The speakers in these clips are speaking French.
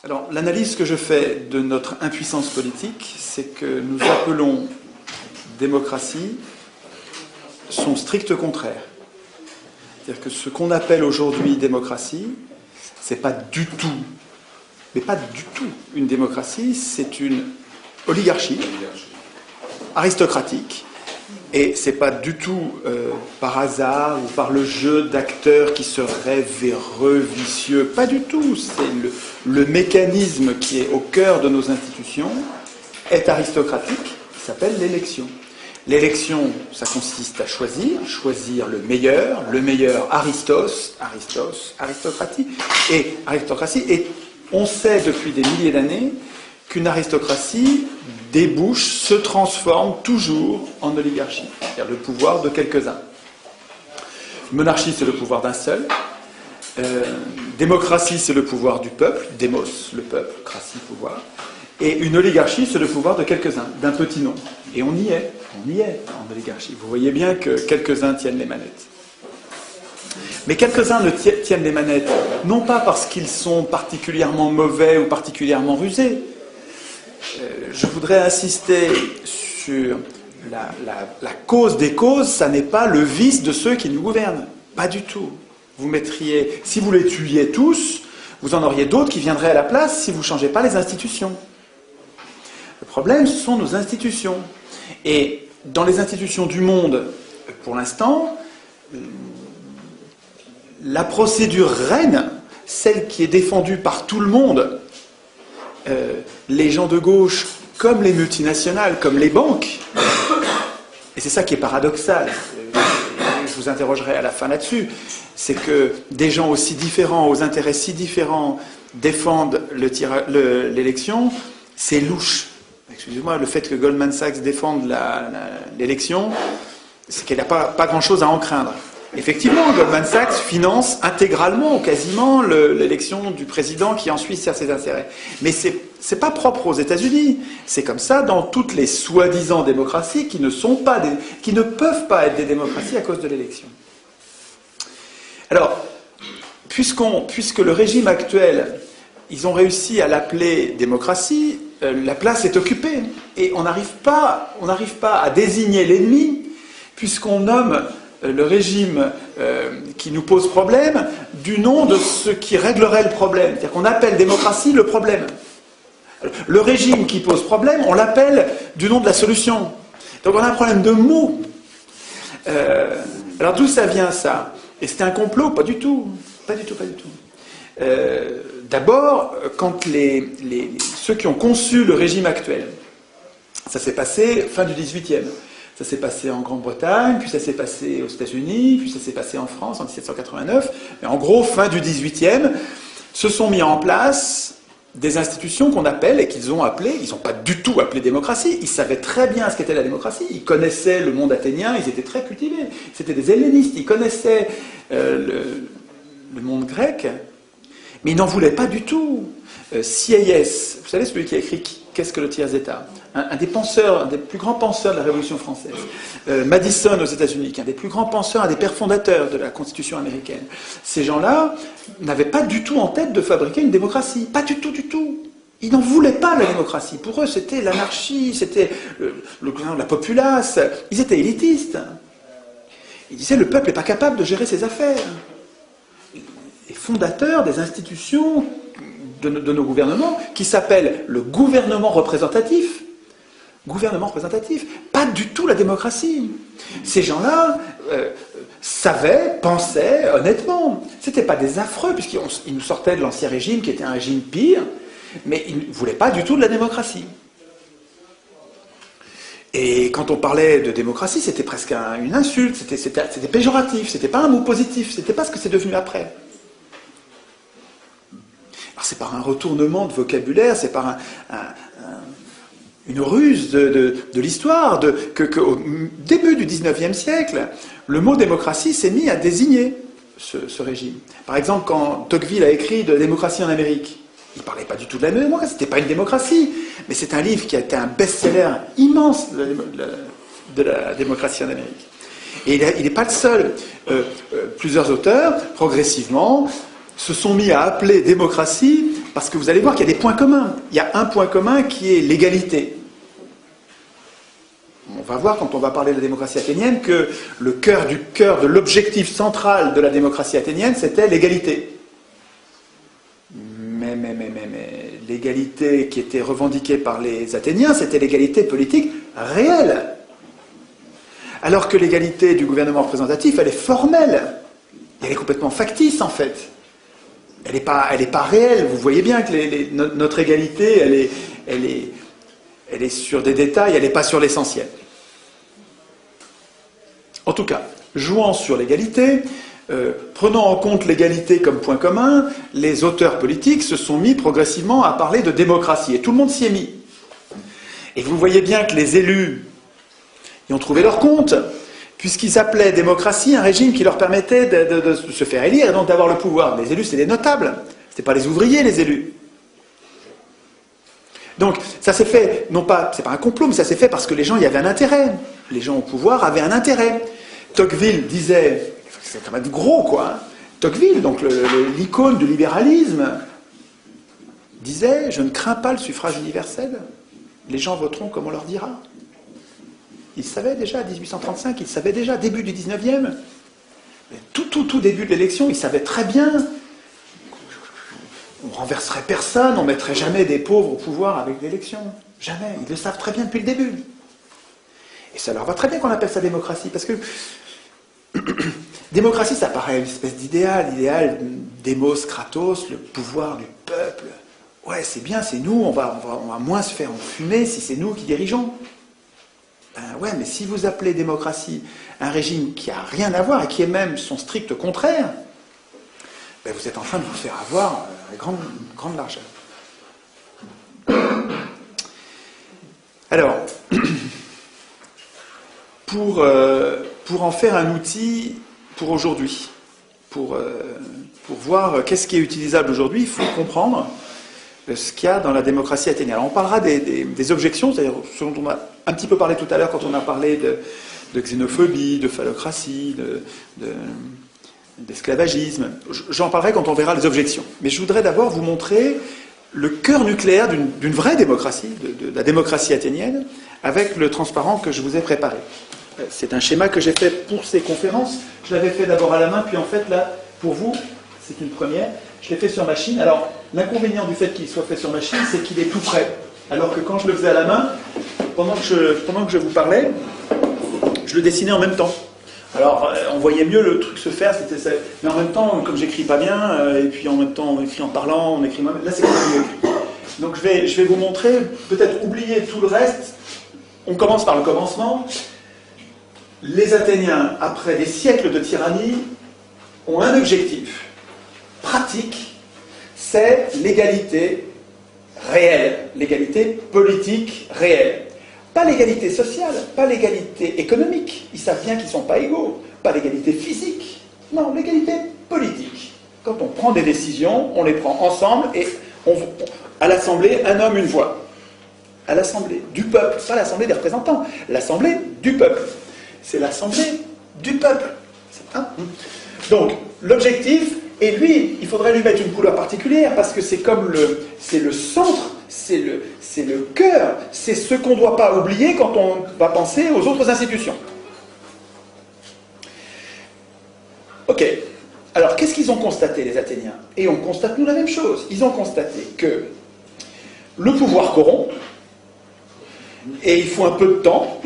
Alors, l'analyse que je fais de notre impuissance politique, c'est que nous appelons démocratie son strict contraire. C'est-à-dire que ce qu'on appelle aujourd'hui démocratie, c'est pas du tout, mais pas du tout une démocratie, c'est une oligarchie aristocratique. Et c'est pas du tout par hasard ou par le jeu d'acteurs qui seraient véreux, vicieux. Pas du tout. C'est le mécanisme qui est au cœur de nos institutions est aristocratique, qui s'appelle l'élection. L'élection, ça consiste à choisir le meilleur aristocratie. Et on sait depuis des milliers d'années qu'une aristocratie débouche, se transforme toujours en oligarchie, c'est-à-dire le pouvoir de quelques-uns. Monarchie, c'est le pouvoir d'un seul. Démocratie, c'est le pouvoir du peuple. Démos, le peuple. Cratie, pouvoir. Et une oligarchie, c'est le pouvoir de quelques-uns, d'un petit nombre. Et on y est en oligarchie. Vous voyez bien que quelques-uns tiennent les manettes. Mais quelques-uns ne tiennent les manettes, non pas parce qu'ils sont particulièrement mauvais ou particulièrement rusés. Je voudrais insister sur la cause des causes, ça n'est pas le vice de ceux qui nous gouvernent. Pas du tout. Vous mettriez, si vous les tuiez tous, vous en auriez d'autres qui viendraient à la place si vous ne changez pas les institutions. Le problème, ce sont nos institutions. Et dans les institutions du monde, pour l'instant, la procédure règne, celle qui est défendue par tout le monde, les gens de gauche, comme les multinationales, comme les banques, et c'est ça qui est paradoxal, je vous interrogerai à la fin là-dessus, c'est que des gens aussi différents, aux intérêts si différents, défendent l'élection, c'est louche. Excusez-moi, le fait que Goldman Sachs défende l'élection, c'est qu'elle n'a pas grand-chose à en craindre. Effectivement, Goldman Sachs finance intégralement ou quasiment l'élection du président qui ensuite sert ses intérêts. Mais c'est pas propre aux États-Unis. C'est comme ça dans toutes les soi-disant démocraties qui ne peuvent pas être des démocraties à cause de l'élection. Alors, puisque le régime actuel, ils ont réussi à l'appeler démocratie, la place est occupée. Et on n'arrive pas à désigner l'ennemi, puisqu'on nomme le régime qui nous pose problème du nom de ce qui réglerait le problème. C'est-à-dire qu'on appelle démocratie le problème. Le régime qui pose problème, on l'appelle du nom de la solution. Donc on a un problème de mots. Alors d'où ça vient ça? Et c'était un complot? Pas du tout. Pas du tout. D'abord, quand ceux qui ont conçu le régime actuel, ça s'est passé fin du XVIIIe. Ça s'est passé en Grande-Bretagne, puis ça s'est passé aux États-Unis, puis ça s'est passé en France en 1789. Mais en gros, fin du XVIIIe, se sont mis en place des institutions qu'on appelle, et qu'ils ont appelées, ils n'ont pas du tout appelé démocratie, ils savaient très bien ce qu'était la démocratie, ils connaissaient le monde athénien, ils étaient très cultivés, c'était des hellénistes, ils connaissaient le monde grec, mais ils n'en voulaient pas du tout. Sieyès, vous savez, celui qui a écrit Qu'est-ce que le tiers-État? Un des plus grands penseurs de la Révolution française. Madison aux États-Unis, qui est un des plus grands penseurs, un des pères fondateurs de la Constitution américaine. Ces gens-là n'avaient pas du tout en tête de fabriquer une démocratie. Pas du tout. Ils n'en voulaient pas de la démocratie. Pour eux, c'était l'anarchie, c'était la populace. Ils étaient élitistes. Ils disaient le peuple n'est pas capable de gérer ses affaires. Les fondateurs des institutions de nos gouvernements, qui s'appelle le gouvernement représentatif. Gouvernement représentatif, pas du tout la démocratie. Ces gens-là pensaient honnêtement. C'était pas des affreux, puisqu'ils nous sortaient de l'Ancien Régime, qui était un régime pire, mais ils ne voulaient pas du tout de la démocratie. Et quand on parlait de démocratie, c'était presque une insulte, c'était péjoratif, c'était pas un mot positif, c'était pas ce que c'est devenu après. Alors c'est par un retournement de vocabulaire, c'est par une ruse de l'histoire, qu'au début du XIXe siècle, le mot démocratie s'est mis à désigner ce régime. Par exemple, quand Tocqueville a écrit de la démocratie en Amérique, il ne parlait pas du tout de la démocratie, c'était pas une démocratie, mais c'est un livre qui a été un best-seller immense de la démocratie en Amérique. Et il n'est pas le seul. Plusieurs auteurs, progressivement, se sont mis à appeler démocratie Parce que vous allez voir qu'il y a des points communs. Il y a un point commun qui est l'égalité. On va voir quand on va parler de la démocratie athénienne que le cœur du cœur de l'objectif central de la démocratie athénienne, c'était l'égalité. Mais l'égalité qui était revendiquée par les Athéniens, c'était l'égalité politique réelle. Alors que l'égalité du gouvernement représentatif, elle est formelle. Elle est complètement factice, en fait. Elle n'est pas réelle. Vous voyez bien que notre égalité, elle est sur des détails, elle n'est pas sur l'essentiel. En tout cas, jouant sur l'égalité, prenant en compte l'égalité comme point commun, les auteurs politiques se sont mis progressivement à parler de démocratie. Et tout le monde s'y est mis. Et vous voyez bien que les élus y ont trouvé leur compte, puisqu'ils appelaient démocratie un régime qui leur permettait de se faire élire et donc d'avoir le pouvoir. Les élus, c'est des notables. Ce n'étaient pas les ouvriers, les élus. Donc, ça s'est fait, non pas, c'est pas un complot, mais ça s'est fait parce que les gens y avaient un intérêt. Les gens au pouvoir avaient un intérêt. Tocqueville disait, c'est quand même gros, quoi. Hein. Tocqueville, donc l'icône du libéralisme, disait, je ne crains pas le suffrage universel. Les gens voteront comme on leur dira. Il savait déjà, 1835, il savait déjà, début du 19e, tout début de l'élection, il savait très bien, on renverserait personne, on ne mettrait jamais des pauvres au pouvoir avec l'élection. Jamais. Ils le savent très bien depuis le début. Et ça leur va très bien qu'on appelle ça démocratie, parce que démocratie, ça paraît une espèce l'idéal démos, kratos, le pouvoir du peuple. Ouais, c'est bien, c'est nous, on va moins se faire enfumer si c'est nous qui dirigeons. Ben ouais, mais si vous appelez démocratie un régime qui n'a rien à voir et qui est même son strict contraire, ben vous êtes en train de vous faire avoir à grande largeur. Alors, pour en faire un outil pour aujourd'hui, pour voir qu'est-ce qui est utilisable aujourd'hui, il faut comprendre ce qu'il y a dans la démocratie athénienne. Alors on parlera des objections, c'est-à-dire ce dont on a un petit peu parlé tout à l'heure quand on a parlé de xénophobie, de phallocratie, d'esclavagisme. J'en parlerai quand on verra les objections. Mais je voudrais d'abord vous montrer le cœur nucléaire d'une vraie démocratie, de la démocratie athénienne, avec le transparent que je vous ai préparé. C'est un schéma que j'ai fait pour ces conférences. Je l'avais fait d'abord à la main, puis en fait là, pour vous, c'est une première. Je l'ai fait sur machine. Alors, l'inconvénient du fait qu'il soit fait sur machine, c'est qu'il est tout prêt. Alors que quand je le faisais à la main, pendant que je vous parlais, je le dessinais en même temps. Alors, on voyait mieux le truc se faire, mais en même temps, comme j'écris pas bien, et puis en même temps, on écrit en parlant, on écrit moi-même, là c'est mieux écrit. Donc je vais vous montrer, peut-être oublier tout le reste. On commence par le commencement. Les Athéniens, après des siècles de tyrannie, ont un objectif pratique, c'est l'égalité réelle, l'égalité politique réelle. Pas l'égalité sociale, pas l'égalité économique, ils savent bien qu'ils ne sont pas égaux, pas l'égalité physique, non, l'égalité politique. Quand on prend des décisions, on les prend ensemble et à l'Assemblée, un homme, une voix. À l'Assemblée du peuple, pas l'Assemblée des représentants, l'Assemblée du peuple. C'est l'Assemblée du peuple. Donc, l'objectif, et lui, il faudrait lui mettre une couleur particulière, parce que c'est comme c'est le centre, c'est le cœur, c'est ce qu'on ne doit pas oublier quand on va penser aux autres institutions. Ok. Alors, qu'est-ce qu'ils ont constaté, les Athéniens? Et on constate, nous, la même chose. Ils ont constaté que le pouvoir corrompt, et il faut un peu de temps,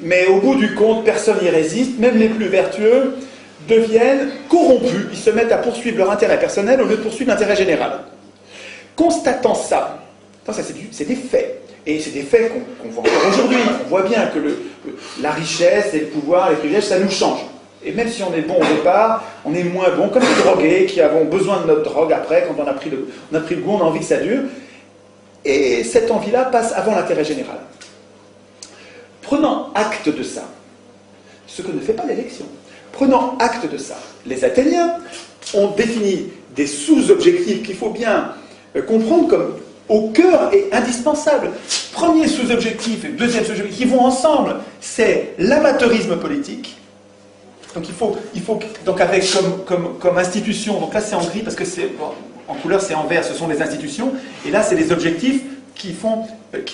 mais au bout du compte, personne n'y résiste, même les plus vertueux deviennent corrompus, ils se mettent à poursuivre leur intérêt personnel au lieu de poursuivre l'intérêt général. Constatant ça, c'est des faits, et c'est des faits qu'on voit encore aujourd'hui, on voit bien que la richesse et le pouvoir, les privilèges, ça nous change. Et même si on est bon au départ, on est moins bon, comme les drogués qui avons besoin de notre drogue après, quand on a pris le goût, on a envie que ça dure, et cette envie-là passe avant l'intérêt général. Prenant acte de ça, ce que ne fait pas l'élection, prenant acte de ça, les Athéniens ont défini des sous-objectifs qu'il faut bien comprendre comme au cœur et indispensables. Premier sous-objectif et deuxième sous-objectif qui vont ensemble, c'est l'amateurisme politique. Donc il faut donc avec comme institution, donc là c'est en gris parce que c'est bon, en couleur c'est en vert, ce sont les institutions, et là c'est les objectifs qui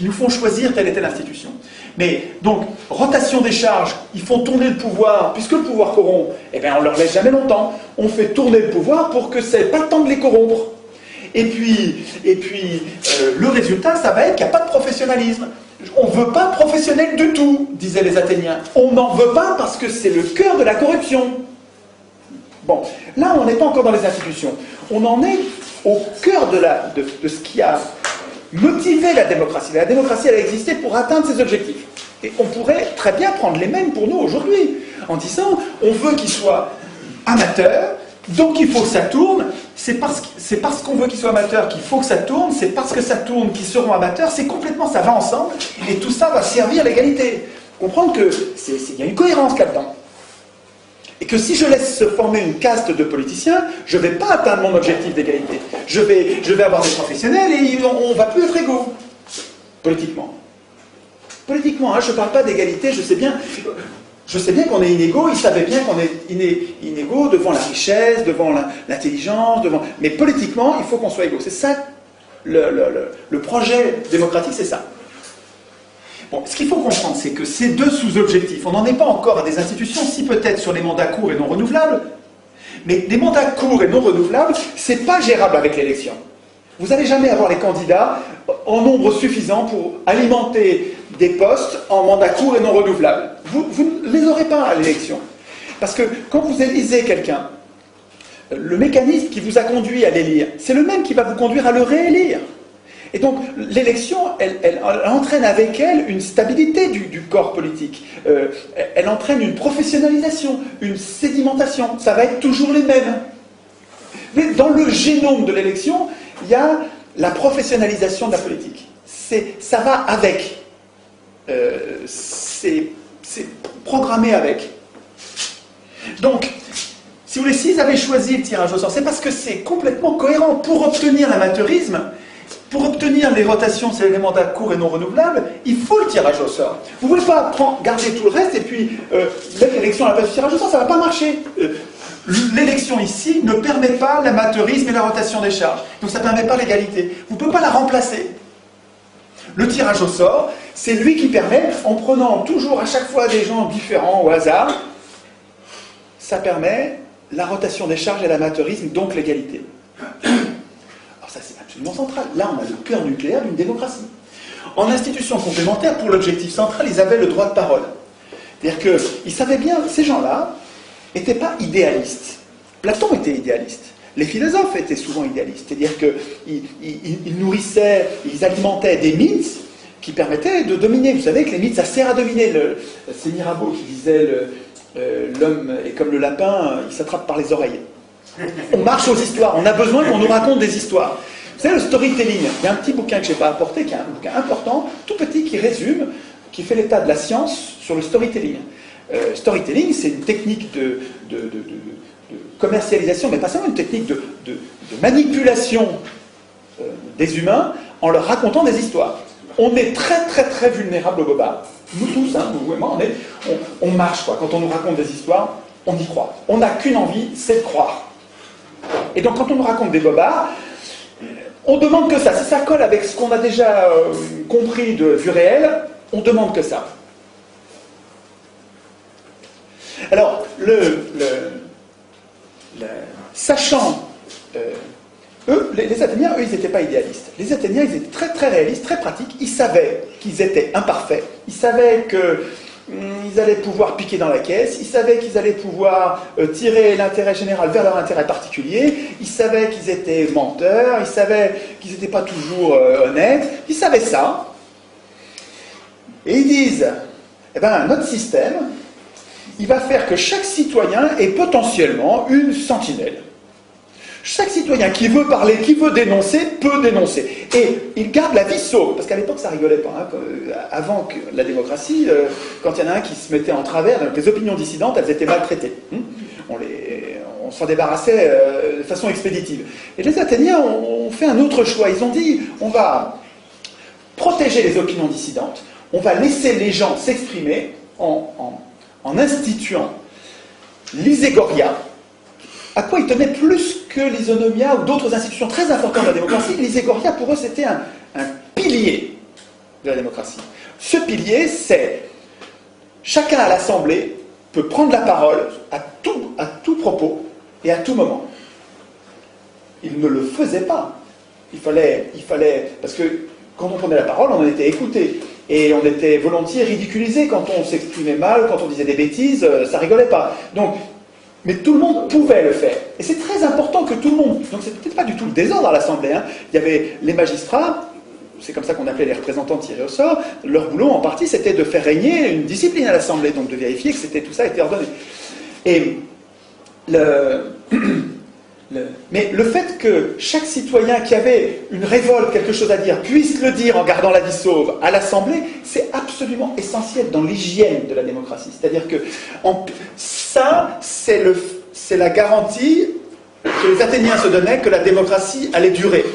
nous font choisir telle et telle institution. Mais donc, rotation des charges, ils font tourner le pouvoir, puisque le pouvoir corrompt, eh bien on ne leur laisse jamais longtemps. On fait tourner le pouvoir pour que ça n'ait pas le temps de les corrompre. Et puis le résultat, ça va être qu'il n'y a pas de professionnalisme. On ne veut pas de professionnels du tout, disaient les Athéniens. On n'en veut pas parce que c'est le cœur de la corruption. Bon, là on n'est pas encore dans les institutions. On en est au cœur de ce qui a motivé la démocratie. La démocratie, elle a existé pour atteindre ses objectifs. Et on pourrait très bien prendre les mêmes pour nous aujourd'hui, en disant, on veut qu'ils soient amateurs, donc il faut que ça tourne, c'est parce qu'on veut qu'ils soient amateurs qu'il faut que ça tourne, c'est parce que ça tourne qu'ils seront amateurs, c'est complètement, ça va ensemble, et tout ça va servir l'égalité. Comprendre qu'il y a une cohérence là-dedans. Et que si je laisse se former une caste de politiciens, je ne vais pas atteindre mon objectif d'égalité. Je vais avoir des professionnels et on ne va plus être égaux. Politiquement. Politiquement, hein, je ne parle pas d'égalité, je sais bien qu'on est inégaux, ils savaient bien qu'on est inégaux devant la richesse, devant l'intelligence, mais politiquement, il faut qu'on soit égaux. C'est ça, le projet démocratique, c'est ça. Bon, ce qu'il faut comprendre, c'est que ces deux sous-objectifs, on n'en est pas encore à des institutions, si peut-être sur les mandats courts et non renouvelables, mais les mandats courts et non renouvelables, c'est pas gérable avec l'élection. Vous n'allez jamais avoir les candidats en nombre suffisant pour alimenter des postes en mandats courts et non renouvelables. Vous ne les aurez pas à l'élection. Parce que quand vous élisez quelqu'un, le mécanisme qui vous a conduit à l'élire, c'est le même qui va vous conduire à le réélire. Et donc, l'élection, elle entraîne avec elle une stabilité du corps politique. Elle entraîne une professionnalisation, une sédimentation. Ça va être toujours les mêmes. Mais dans le génome de l'élection, il y a la professionnalisation de la politique. Ça va avec. C'est programmé avec. Donc, si vous voulez, s'ils avaient choisi le tirage au sort, c'est parce que c'est complètement cohérent. Pour obtenir l'amateurisme, pour obtenir les rotations sur les mandats courts et non renouvelables, il faut le tirage au sort. Vous ne pouvez pas garder tout le reste et puis mettre l'élection à la place du tirage au sort, ça ne va pas marcher. L'élection ici ne permet pas l'amateurisme et la rotation des charges. Donc ça ne permet pas l'égalité. Vous ne pouvez pas la remplacer. Le tirage au sort, c'est lui qui permet, en prenant toujours à chaque fois des gens différents au hasard, ça permet la rotation des charges et l'amateurisme, donc l'égalité. Ça, c'est absolument central. Là, on a le cœur nucléaire d'une démocratie. En institution complémentaire, pour l'objectif central, ils avaient le droit de parole. C'est-à-dire qu'ils savaient bien, ces gens-là n'étaient pas idéalistes. Platon était idéaliste. Les philosophes étaient souvent idéalistes. C'est-à-dire qu'ils nourrissaient, ils alimentaient des mythes qui permettaient de dominer. Vous savez que les mythes, ça sert à dominer. C'est Mirabeau qui disait l'homme est comme le lapin, il s'attrape par les oreilles. On marche aux histoires, on a besoin qu'on nous raconte des histoires. Vous savez, le storytelling, il y a un petit bouquin que je n'ai pas apporté, qui est un bouquin important, tout petit, qui résume, qui fait l'état de la science sur le storytelling. Storytelling, c'est une technique de commercialisation, mais pas seulement une technique de manipulation des humains en leur racontant des histoires. On est très très très vulnérable au bobard. Nous tous, hein, vous et moi, on marche, quoi. Quand on nous raconte des histoires, on y croit. On n'a qu'une envie, c'est de croire. Et donc quand on nous raconte des bobards, on demande que ça. Si ça colle avec ce qu'on a déjà compris du réel, on demande que ça. Alors, sachant, les Athéniens, eux, ils n'étaient pas idéalistes. Les Athéniens, ils étaient très très réalistes, très pratiques. Ils savaient qu'ils étaient imparfaits. Ils savaient qu'ils allaient pouvoir piquer dans la caisse. Ils savaient qu'ils allaient pouvoir tirer l'intérêt général vers leur intérêt particulier. Ils savaient qu'ils étaient menteurs. Ils savaient qu'ils n'étaient pas toujours honnêtes. Ils savaient ça. Et ils disent, eh ben, notre système, il va faire que chaque citoyen est potentiellement une sentinelle. Chaque citoyen qui veut parler, qui veut dénoncer, peut dénoncer. Et il garde la vie sauve. Parce qu'à l'époque, ça rigolait pas. Hein. Avant que la démocratie, quand il y en a un qui se mettait en travers, les opinions dissidentes, elles étaient maltraitées. On s'en débarrassait de façon expéditive. Et les Athéniens ont fait un autre choix. Ils ont dit, on va protéger les opinions dissidentes, on va laisser les gens s'exprimer en instituant l'iségoria, à quoi ils tenaient plus que l'Isonomia ou d'autres institutions très importantes de la démocratie, l'Isegoria, pour eux, c'était un pilier de la démocratie. Ce pilier, c'est chacun à l'Assemblée peut prendre la parole à tout propos et à tout moment. Il ne le faisait pas. Il fallait, parce que quand on prenait la parole, on en était écouté. Et on était volontiers ridiculisé quand on s'exprimait mal, quand on disait des bêtises, ça rigolait pas. Donc, mais tout le monde pouvait le faire. Et c'est très important que tout le monde... Donc c'est peut-être pas du tout le désordre à l'Assemblée. Hein. Il y avait les magistrats, c'est comme ça qu'on appelait les représentants tirés au sort, leur boulot en partie c'était de faire régner une discipline à l'Assemblée, donc de vérifier que tout ça était ordonné. Et mais le fait que chaque citoyen qui avait une révolte, quelque chose à dire, puisse le dire en gardant la vie sauve à l'Assemblée, c'est absolument essentiel dans l'hygiène de la démocratie. C'est-à-dire que ça, c'est la garantie que les Athéniens se donnaient que la démocratie allait durer.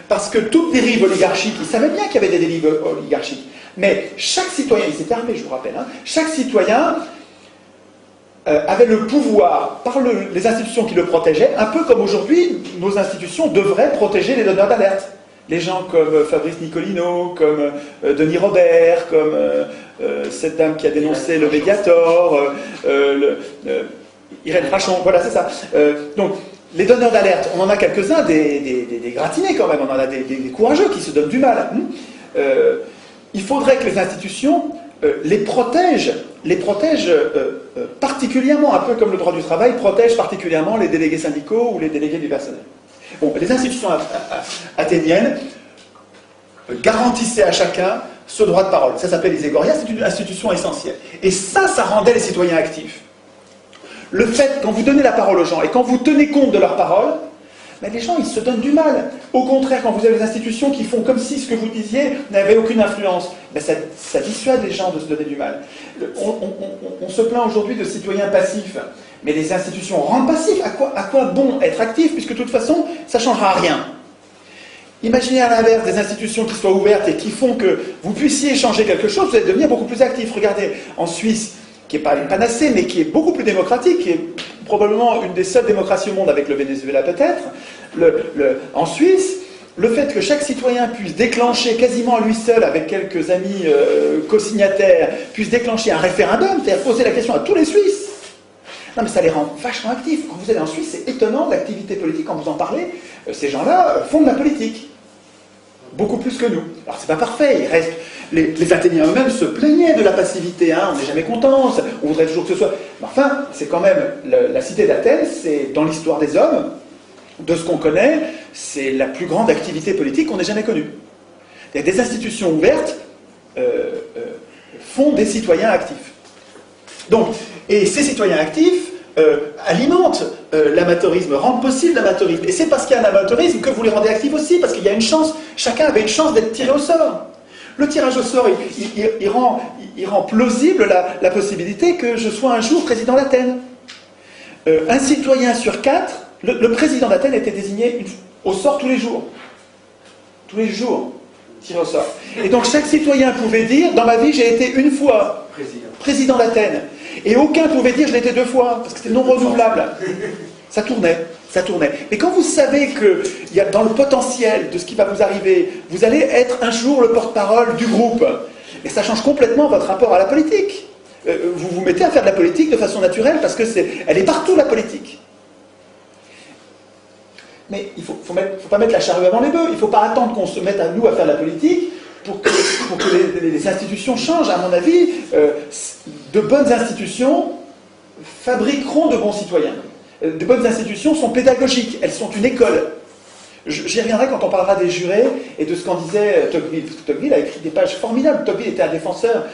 Parce que toute dérive oligarchique, ils savaient bien qu'il y avait des dérives oligarchiques, mais chaque citoyen, ils étaient armés, je vous rappelle, hein, chaque citoyen avait le pouvoir, par les institutions qui le protégeaient, un peu comme aujourd'hui, nos institutions devraient protéger les donneurs d'alerte. Les gens comme Fabrice Nicolino, comme Denis Robert, comme cette dame qui a dénoncé le Mediator, Irène Frachon, voilà, c'est ça. Donc, les donneurs d'alerte, on en a quelques-uns, des gratinés quand même, on en a des courageux qui se donnent du mal. Il faudrait que les institutions les protègent particulièrement, un peu comme le droit du travail, protège particulièrement les délégués syndicaux ou les délégués du personnel. Bon, les institutions athéniennes garantissaient à chacun ce droit de parole. Ça s'appelle les égorias, c'est une institution essentielle. Et ça rendait les citoyens actifs. Le fait, quand vous donnez la parole aux gens et quand vous tenez compte de leurs paroles, mais les gens, ils se donnent du mal. Au contraire, quand vous avez des institutions qui font comme si ce que vous disiez n'avait aucune influence, ben ça dissuade les gens de se donner du mal. On se plaint aujourd'hui de citoyens passifs, mais les institutions rendent passifs. À quoi bon être actif, puisque de toute façon, ça ne changera rien. Imaginez à l'inverse des institutions qui soient ouvertes et qui font que vous puissiez changer quelque chose, vous allez devenir beaucoup plus actif. Regardez, en Suisse, qui n'est pas une panacée, mais qui est beaucoup plus démocratique, qui est probablement une des seules démocraties au monde avec le Venezuela peut-être, en Suisse, le fait que chaque citoyen puisse déclencher quasiment à lui seul, avec quelques amis co-signataires, puisse déclencher un référendum, c'est-à-dire poser la question à tous les Suisses. Non mais ça les rend vachement actifs. Quand vous allez en Suisse, c'est étonnant l'activité politique, quand vous en parlez, ces gens-là font de la politique. Beaucoup plus que nous. Alors c'est pas parfait, il reste... Les Athéniens eux-mêmes se plaignaient de la passivité, hein, on n'est jamais content, on voudrait toujours que ce soit... Mais enfin, c'est quand même... La cité d'Athènes, c'est dans l'histoire des hommes, de ce qu'on connaît, c'est la plus grande activité politique qu'on ait jamais connue. Des institutions ouvertes font des citoyens actifs. Donc, et ces citoyens actifs alimentent l'amateurisme, rendent possible l'amateurisme. Et c'est parce qu'il y a un amateurisme que vous les rendez actifs aussi, parce qu'il y a une chance, chacun avait une chance d'être tiré au sort. Le tirage au sort, il rend plausible la possibilité que je sois un jour président d'Athènes. Un citoyen sur 4, le président d'Athènes était désigné au sort tous les jours. Tous les jours, tiré au sort. Et donc chaque citoyen pouvait dire, dans ma vie j'ai été une fois président d'Athènes. Et aucun pouvait dire je l'ai été 2 fois, parce que c'était non renouvelable. Ça tournait. Mais quand vous savez que dans le potentiel de ce qui va vous arriver, vous allez être un jour le porte-parole du groupe, et ça change complètement votre rapport à la politique. Vous vous mettez à faire de la politique de façon naturelle, parce que elle est partout la politique. Mais il ne faut pas mettre la charrue avant les bœufs, il ne faut pas attendre qu'on se mette à nous à faire de la politique pour que les institutions changent. À mon avis, de bonnes institutions fabriqueront de bons citoyens. De bonnes institutions sont pédagogiques, elles sont une école. J'y reviendrai quand on parlera des jurés et de ce qu'en disait Tocqueville, parce que Tocqueville a écrit des pages formidables. Tocqueville était un défenseur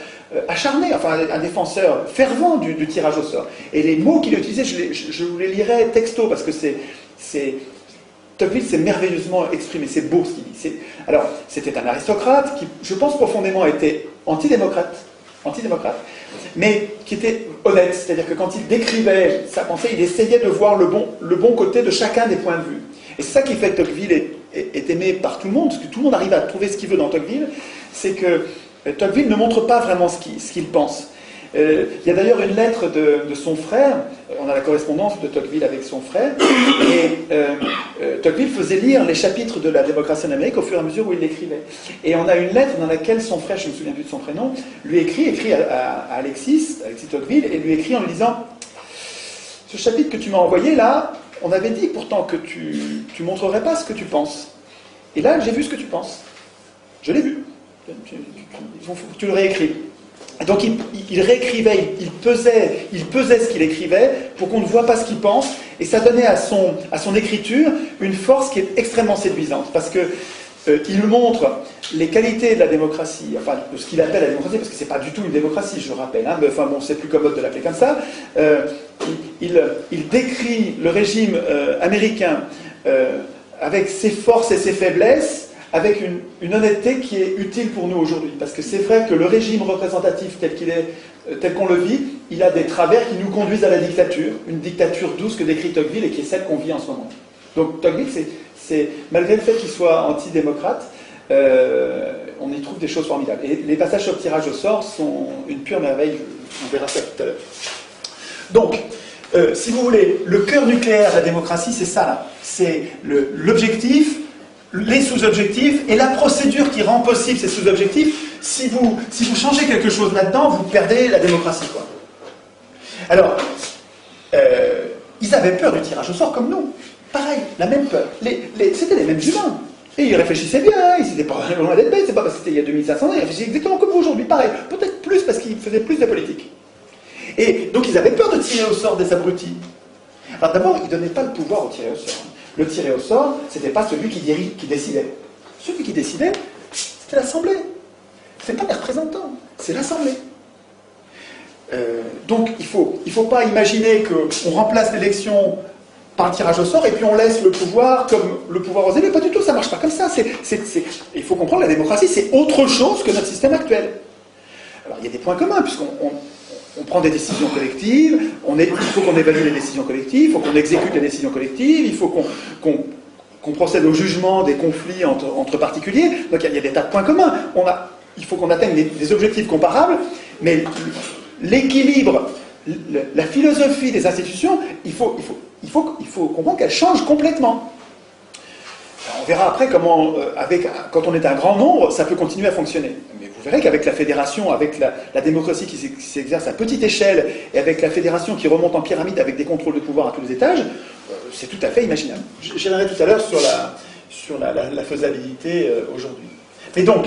acharné, enfin un défenseur fervent du tirage au sort. Et les mots qu'il utilisait, je vous les lirai texto, parce que Tocqueville s'est merveilleusement exprimé, c'est beau ce qu'il dit. Alors, c'était un aristocrate qui, je pense profondément, était antidémocrate, mais qui était honnête, c'est-à-dire que quand il décrivait sa pensée, il essayait de voir le bon côté de chacun des points de vue. Et c'est ça qui fait que Tocqueville est aimé par tout le monde, parce que tout le monde arrive à trouver ce qu'il veut dans Tocqueville, c'est que Tocqueville ne montre pas vraiment ce qu'il pense, Il y a d'ailleurs une lettre de son frère, on a la correspondance de Tocqueville avec son frère, et Tocqueville faisait lire les chapitres de la démocratie en Amérique au fur et à mesure où il l'écrivait. Et on a une lettre dans laquelle son frère, je ne me souviens plus de son prénom, lui écrit à Alexis Tocqueville, et lui écrit en lui disant « Ce chapitre que tu m'as envoyé là, on avait dit pourtant que tu montrerais pas ce que tu penses. Et là, j'ai vu ce que tu penses. Je l'ai vu. Il faut que tu le réécrives. » Et donc il réécrivait, il pesait ce qu'il écrivait pour qu'on ne voit pas ce qu'il pense, et ça donnait à son écriture une force qui est extrêmement séduisante, parce que il montre les qualités de la démocratie, enfin de ce qu'il appelle la démocratie, parce que c'est pas du tout une démocratie, je le rappelle, hein, mais enfin bon, c'est plus commode de l'appeler comme ça. Il décrit le régime américain avec ses forces et ses faiblesses, avec une honnêteté qui est utile pour nous aujourd'hui. Parce que c'est vrai que le régime représentatif tel qu'on le vit, il a des travers qui nous conduisent à la dictature, une dictature douce que décrit Tocqueville et qui est celle qu'on vit en ce moment. Donc Tocqueville, malgré le fait qu'il soit antidémocrate, on y trouve des choses formidables. Et les passages sur le tirage au sort sont une pure merveille, on verra ça tout à l'heure. Donc, si vous voulez, le cœur nucléaire de la démocratie, c'est ça là. C'est l'objectif, les sous-objectifs et la procédure qui rend possible ces sous-objectifs. Si vous changez quelque chose là-dedans, vous perdez la démocratie, quoi. Alors, ils avaient peur du tirage au sort comme nous. Pareil, la même peur. C'était les mêmes humains. Et ils réfléchissaient bien, ils n'étaient pas loin d'être bêtes, c'est pas parce que c'était il y a 2500 ans, ils réfléchissaient exactement comme vous aujourd'hui, pareil. Peut-être plus parce qu'ils faisaient plus de politique. Et donc ils avaient peur de tirer au sort des abrutis. Alors d'abord, ils ne donnaient pas le pouvoir au tiré au sort. Le tiré au sort, c'était pas celui qui décidait. Celui qui décidait, c'était l'Assemblée. C'est pas les représentants, c'est l'Assemblée. Donc il faut pas imaginer qu'on remplace l'élection par le tirage au sort et puis on laisse le pouvoir comme le pouvoir aux élus. Pas du tout, ça marche pas comme ça. Il faut comprendre, la démocratie, c'est autre chose que notre système actuel. Alors il y a des points communs, puisqu'on prend des décisions collectives, il faut qu'on évalue les décisions collectives, il faut qu'on exécute les décisions collectives, il faut qu'on procède au jugement des conflits entre particuliers. Donc il y a des tas de points communs. Il faut qu'on atteigne des objectifs comparables, mais l'équilibre, la philosophie des institutions, il faut comprendre qu'elle change complètement. Alors, on verra après comment, quand on est un grand nombre, ça peut continuer à fonctionner. Mais vous verrez qu'avec la fédération, avec la démocratie qui s'exerce à petite échelle, et avec la fédération qui remonte en pyramide avec des contrôles de pouvoir à tous les étages, c'est tout à fait imaginable. J'y reviendrai tout à l'heure sur la faisabilité aujourd'hui. Mais donc,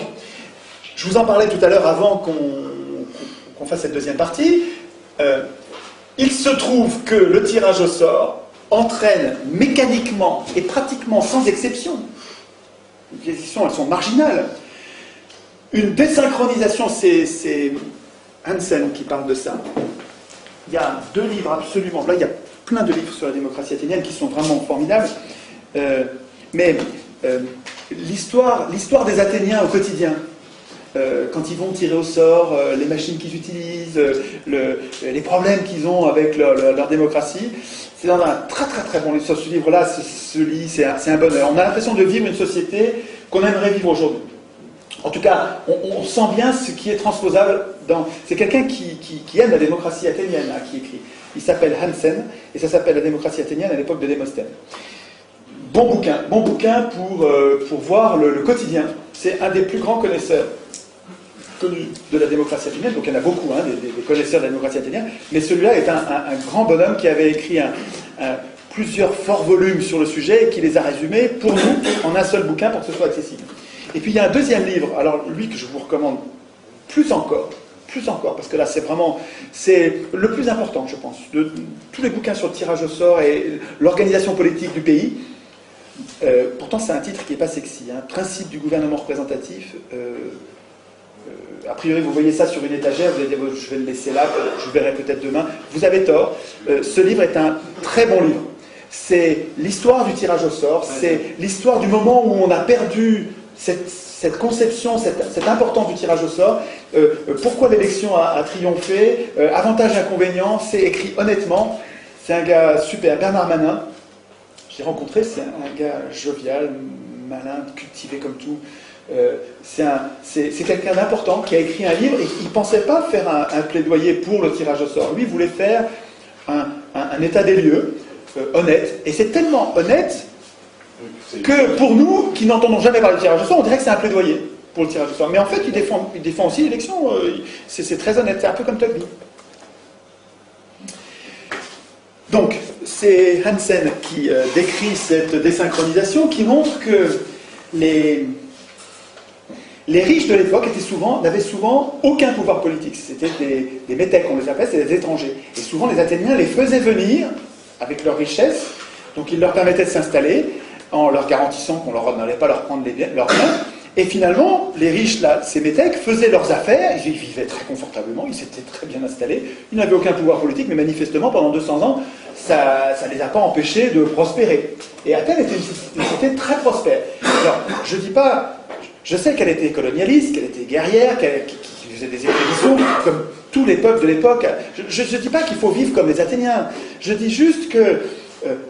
je vous en parlais tout à l'heure avant qu'on fasse cette deuxième partie. Il se trouve que le tirage au sort entraîne mécaniquement et pratiquement sans exception, les exceptions elles sont marginales, une désynchronisation, c'est Hansen qui parle de ça. Il y a 2 livres absolument, là il y a plein de livres sur la démocratie athénienne qui sont vraiment formidables, mais l'histoire des Athéniens au quotidien, quand ils vont tirer au sort, les machines qu'ils utilisent, les problèmes qu'ils ont avec leur démocratie, c'est dans un très très très bon livre. Ce livre-là se lit, c'est un bonheur. On a l'impression de vivre une société qu'on aimerait vivre aujourd'hui. En tout cas, on sent bien ce qui est transposable dans... C'est quelqu'un qui aime la démocratie athénienne, là, qui écrit. Il s'appelle Hansen, et ça s'appelle La démocratie athénienne à l'époque de Démosthène. Bon bouquin pour voir le quotidien. C'est un des plus grands connaisseurs connus de la démocratie athénienne, donc il y en a beaucoup, hein, des connaisseurs de la démocratie athénienne, mais celui-là est un grand bonhomme qui avait écrit plusieurs forts volumes sur le sujet et qui les a résumés pour nous en un seul bouquin pour que ce soit accessible. Et puis il y a un deuxième livre, alors lui que je vous recommande plus encore, parce que là c'est le plus important, je pense, de tous les bouquins sur le tirage au sort et l'organisation politique du pays. Pourtant c'est un titre qui n'est pas sexy, hein. Principe du gouvernement représentatif. A priori, vous voyez ça sur une étagère, vous allez dire, je vais le laisser là, je le verrai peut-être demain. Vous avez tort. Ce livre est un très bon livre. C'est l'histoire du tirage au sort, c'est l'histoire du moment où on a perdu cette conception, cette importance du tirage au sort, pourquoi l'élection a triomphé, avantages et inconvénients, c'est écrit honnêtement. C'est un gars super, Bernard Manin. Je l'ai rencontré, c'est un gars jovial, malin, cultivé comme tout. C'est quelqu'un d'important qui a écrit un livre et il ne pensait pas faire un plaidoyer pour le tirage au sort. Lui, il voulait faire un état des lieux honnête. Et c'est tellement honnête que pour nous, qui n'entendons jamais parler de tirage au sort, on dirait que c'est un plaidoyer pour le tirage au sort. Mais en fait, il défend aussi l'élection. C'est très honnête. C'est un peu comme Tocqueville. Donc, c'est Hansen qui décrit cette désynchronisation, qui montre que les riches de l'époque n'avaient souvent aucun pouvoir politique. C'était des métèques, on les appelait, c'était des étrangers. Et souvent, les Athéniens les faisaient venir avec leur richesse, donc ils leur permettaient de s'installer en leur garantissant qu'on n'allait pas leur prendre leurs biens. Et finalement, les riches, là, ces métèques, faisaient leurs affaires, ils vivaient très confortablement, ils s'étaient très bien installés, ils n'avaient aucun pouvoir politique, mais manifestement, pendant 200 ans, ça ne les a pas empêchés de prospérer. Et Athènes était une cité très prospère. Alors, je dis pas, je sais qu'elle était colonialiste, qu'elle était guerrière, qu'elle faisait des expéditions, comme tous les peuples de l'époque. Je ne dis pas qu'il faut vivre comme les Athéniens, je dis juste que,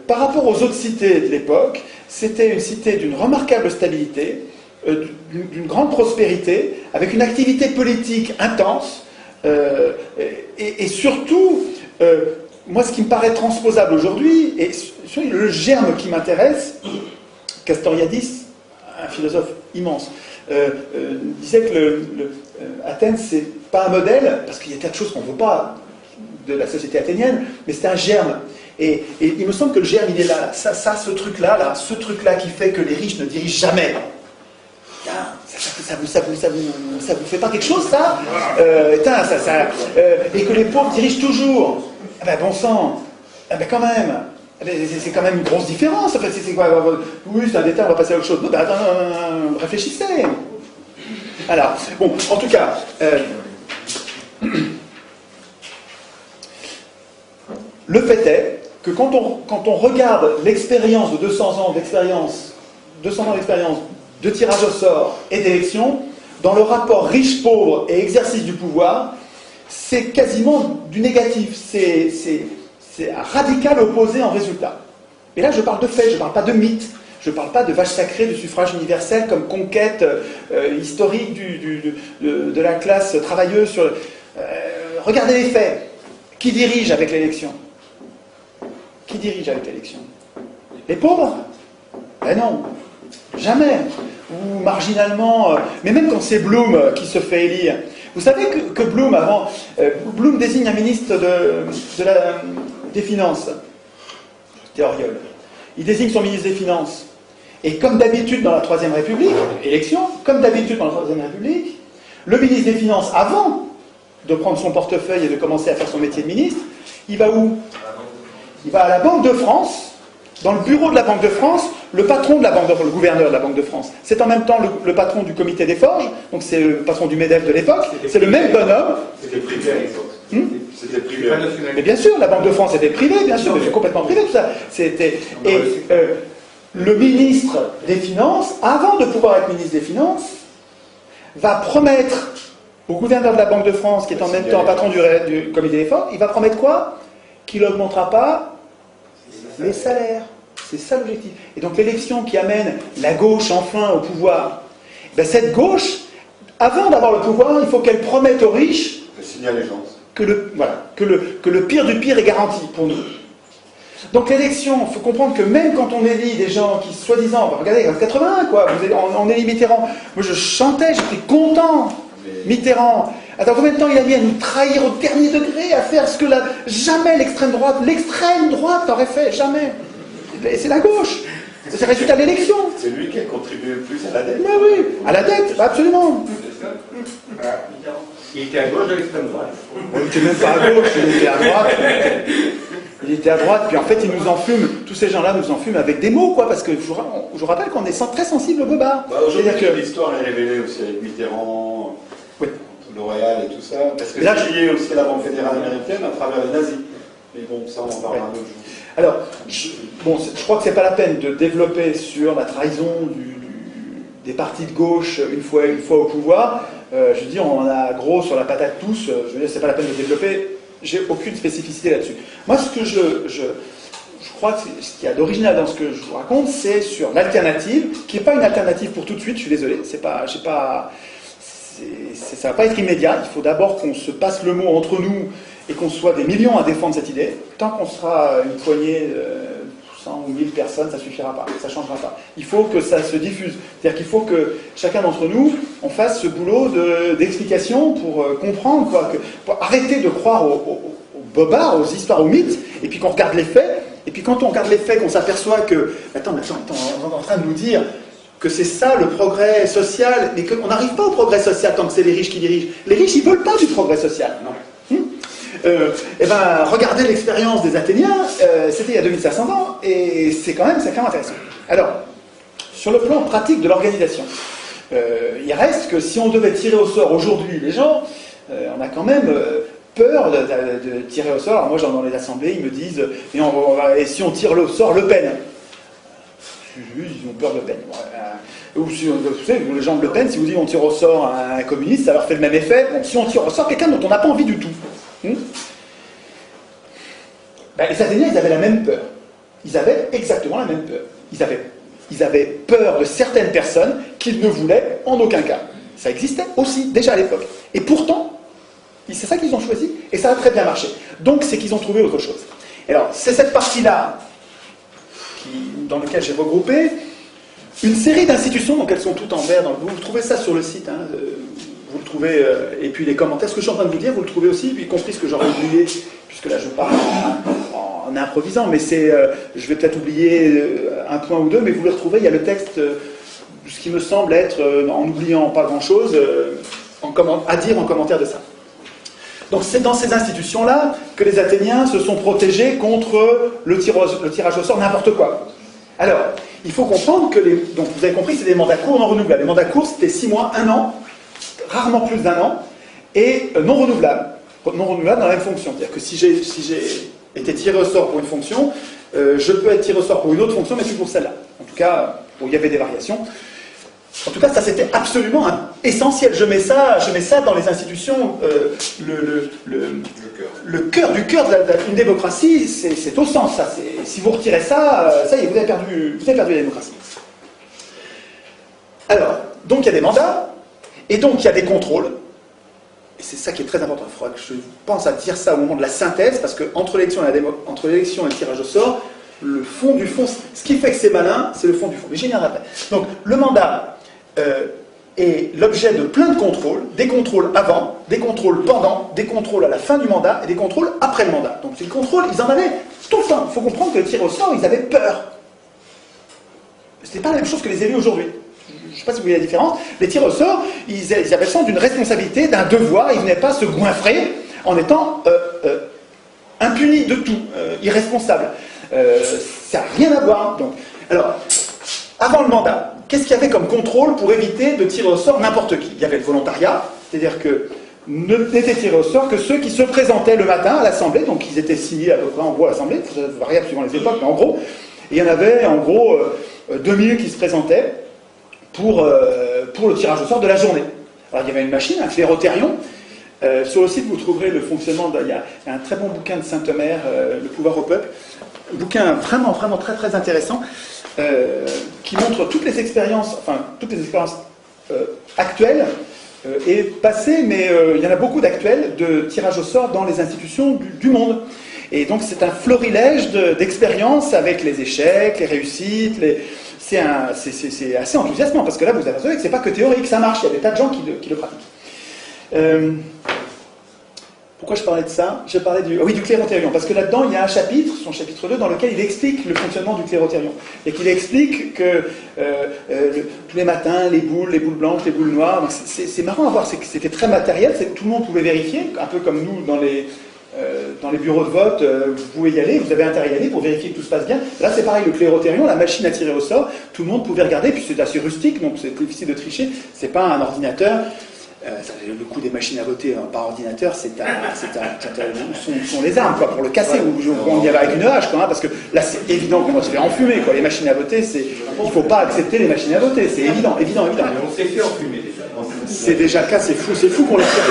par rapport aux autres cités de l'époque, c'était une cité d'une remarquable stabilité, d'une grande prospérité, avec une activité politique intense, et surtout, moi ce qui me paraît transposable aujourd'hui, et le germe qui m'intéresse, Castoriadis, un philosophe immense, disait que Athènes, c'est pas un modèle, parce qu'il y a tas de choses qu'on ne veut pas de la société athénienne, mais c'est un germe. Et il me semble que le germe, il est là, ce truc-là, ce truc-là qui fait que les riches ne dirigent jamais. Ça vous fait pas quelque chose, ça, et que les pauvres dirigent toujours. Ah ben, bon sang, ah ben, quand même. C'est quand même une grosse différence. Enfin, c'est quoi? Oui, c'est un détail, on va passer à autre chose. Non, ben, attends, réfléchissez. Alors, bon, en tout cas, le fait est que quand on regarde l'expérience de 200 ans d'expérience de tirage au sort et d'élection, dans le rapport riche-pauvre et exercice du pouvoir, c'est quasiment du négatif. C'est un radical opposé en résultat. Et là, je parle de faits, je ne parle pas de mythes, je ne parle pas de vache sacrée du suffrage universel comme conquête historique de la classe travailleuse. Regardez les faits. Qui dirige avec l'élection? Qui dirige avec l'élection? Les pauvres? Ben non, jamais. Ou marginalement, mais même quand c'est Blum qui se fait élire. Vous savez que Blum, avant, Blum désigne un ministre des Finances, c'était Auriol. Il désigne son ministre des Finances. Et comme d'habitude dans la Troisième République, élection, comme d'habitude dans la Troisième République, le ministre des Finances, avant de prendre son portefeuille et de commencer à faire son métier de ministre, il va où? Il va à la Banque de France. Dans le bureau de la Banque de France, le patron de la Banque le gouverneur de la Banque de France, c'est en même temps le patron du comité des forges, donc c'est le patron du MEDEF de l'époque, c'est le même bonhomme. C'était privé à l'époque. C'était privé. Mais bien sûr, la Banque de France était privée, bien sûr, mais c'est complètement privé tout ça. Le ministre des Finances, avant de pouvoir être ministre des Finances, va promettre au gouverneur de la Banque de France, qui est en même temps patron du comité des forges, il va promettre quoi? Qu'il n'augmentera pas les salaires. C'est ça l'objectif. Et donc l'élection qui amène la gauche enfin au pouvoir, ben cette gauche, avant d'avoir le pouvoir, il faut qu'elle promette aux riches que le pire du pire est garanti pour nous. Donc l'élection, il faut comprendre que même quand on élit des gens qui, soi-disant, regardez, en 81, quoi, on élit Mitterrand. Moi je chantais, j'étais content. Mitterrand. Attends, combien de temps il a mis à nous trahir au dernier degré, à faire ce que jamais l'extrême droite aurait fait, jamais. Et c'est la gauche. C'est le résultat de l'élection. C'est lui qui a contribué le plus à la dette. Ben oui, à la dette, absolument. Il était à gauche de l'extrême droite. Il n'était même pas à gauche, il était à droite. Il était à droite, puis en fait, il nous enfume, tous ces gens-là nous enfument avec des mots, quoi, parce que je vous rappelle qu'on est très sensible au bobard. Aujourd'hui, l'histoire est révélée aussi avec Mitterrand, oui. L'Oréal et tout ça. Parce que c'est lié aussi à la Banque fédérale américaine à travers les nazis. Mais bon, ça, on en parlera un autre jour. Alors, je crois que c'est pas la peine de développer sur la trahison des partis de gauche une fois au pouvoir. Je veux dire, on en a gros sur la patate tous. Je veux dire, c'est pas la peine de développer. J'ai aucune spécificité là-dessus. Moi, ce que je crois que ce qu'il y a d'original dans ce que je vous raconte, c'est sur l'alternative, qui n'est pas une alternative pour tout de suite, je suis désolé, ça ne va pas être immédiat, il faut d'abord qu'on se passe le mot entre nous et qu'on soit des millions à défendre cette idée. Tant qu'on sera une poignée, 100 ou 1000 personnes, ça ne suffira pas, ça ne changera pas. Il faut que ça se diffuse, c'est-à-dire qu'il faut que chacun d'entre nous, on fasse ce boulot d'explication pour comprendre, quoi, pour arrêter de croire aux bobards, aux histoires, aux mythes, et puis qu'on regarde les faits. Et puis quand on regarde les faits, qu'on s'aperçoit que... Attends, on est en train de nous dire que c'est ça le progrès social, mais qu'on n'arrive pas au progrès social tant que c'est les riches qui dirigent. Les riches, ils ne veulent pas du progrès social. Non. Eh ben, regardez l'expérience des Athéniens, c'était il y a 2500 ans, et c'est quand même intéressant. Alors, sur le plan pratique de l'organisation, il reste que si on devait tirer au sort aujourd'hui les gens, on a quand même... peur de tirer au sort. Alors moi, dans les assemblées, ils me disent et si on tire au sort Le Pen? Ils ont peur de Le Pen. Ou si, vous savez, les gens de Le Pen, si vous dites on tire au sort un communiste, ça leur fait le même effet. Bon, si on tire au sort quelqu'un dont on n'a pas envie du tout. Les Athéniens, ils avaient la même peur. Ils avaient exactement la même peur. Ils avaient peur de certaines personnes qu'ils ne voulaient en aucun cas. Ça existait aussi, déjà à l'époque. Et pourtant, c'est ça qu'ils ont choisi, et ça a très bien marché. Donc, c'est qu'ils ont trouvé autre chose. Alors, c'est cette partie-là dans laquelle j'ai regroupé une série d'institutions, donc elles sont toutes en vert. Vous trouvez ça sur le site, hein, vous le trouvez, et puis les commentaires, ce que je suis en train de vous dire, vous le trouvez aussi, y compris ce que j'aurais oublié, puisque là je parle en improvisant, mais je vais peut-être oublier un point ou deux, mais vous le retrouvez, il y a le texte, ce qui me semble être, en oubliant pas grand-chose, à dire en commentaire de ça. Donc c'est dans ces institutions-là que les Athéniens se sont protégés contre le tirage au sort, n'importe quoi. Alors, il faut comprendre que donc vous avez compris, c'est des mandats courts non renouvelables. Les mandats courts, c'était 6 mois, 1 an, rarement plus d'1 an, et non renouvelables. Non renouvelables dans la même fonction. C'est-à-dire que si j'ai été tiré au sort pour une fonction, je peux être tiré au sort pour une autre fonction, mais plus pour celle-là. En tout cas, il y avait des variations. En tout cas, ça c'était absolument essentiel. Je mets ça dans les institutions. Le cœur du cœur d'une démocratie, c'est au sens. Ça, si vous retirez ça, ça y est, vous avez perdu la démocratie. Alors, donc il y a des mandats, et donc il y a des contrôles. Et c'est ça qui est très important. Il faudra que je pense à dire ça au moment de la synthèse, parce que entre l'élection et le tirage au sort, le fond du fond, ce qui fait que c'est malin, c'est le fond du fond. Mais j'y viendrai après. Donc, le mandat est l'objet de plein de contrôles, des contrôles avant, des contrôles pendant, des contrôles à la fin du mandat et des contrôles après le mandat. Donc les contrôles, ils en avaient tout le temps. Il faut comprendre que le tir au sort, ils avaient peur. Ce n'est pas la même chose que les élus aujourd'hui. Je ne sais pas si vous voyez la différence. Les tirs au sort, ils avaient le sens d'une responsabilité, d'un devoir. Ils ne venaient pas se goinfrer en étant impunis de tout, irresponsables. Ça n'a rien à voir. Donc, alors, avant le mandat, qu'est-ce qu'il y avait comme contrôle pour éviter de tirer au sort n'importe qui? Il y avait le volontariat, c'est-à-dire que n'étaient tirés au sort que ceux qui se présentaient le matin à l'Assemblée, donc ils étaient signés à peu près en gros à l'Assemblée, ça variable suivant les époques, mais en gros, et il y en avait en gros 2000 qui se présentaient pour le tirage au sort de la journée. Alors il y avait une machine, un clérothérion. Sur le site, vous trouverez le fonctionnement. Il y a un très bon bouquin de Saint-Omer, Le pouvoir au peuple. Un bouquin vraiment, vraiment très, très intéressant qui montre toutes les expériences actuelles et passées, mais il y en a beaucoup d'actuelles de tirage au sort dans les institutions du monde. Et donc c'est un florilège d'expériences avec les échecs, les réussites, c'est assez enthousiasmant, parce que là vous apercevez que c'est pas que théorique, ça marche, il y a des tas de gens qui le pratiquent. Pourquoi je parlais de ça? Je parlais du clérothérion, parce que là-dedans il y a un chapitre, son chapitre 2, dans lequel il explique le fonctionnement du clérothérion. Et qu'il explique que tous les matins, les boules blanches, les boules noires, c'est marrant à voir, c'était très matériel, tout le monde pouvait vérifier, un peu comme nous dans les bureaux de vote, vous pouvez y aller, vous avez intérêt à y aller pour vérifier que tout se passe bien. Là c'est pareil, le clérothérion, la machine à tirer au sort, tout le monde pouvait regarder, puis c'est assez rustique, donc c'est difficile de tricher, c'est pas un ordinateur. Le coût des machines à voter par ordinateur, sont les armes quoi, pour le casser, ou on y va avec une hache, quoi, hein, parce que là c'est évident qu'on va se faire enfumer. Quoi. Les machines à voter, il ne faut pas accepter les machines à voter, c'est évident. Mais on s'est fait enfumer déjà. C'est déjà le cas, c'est fou qu'on les fait.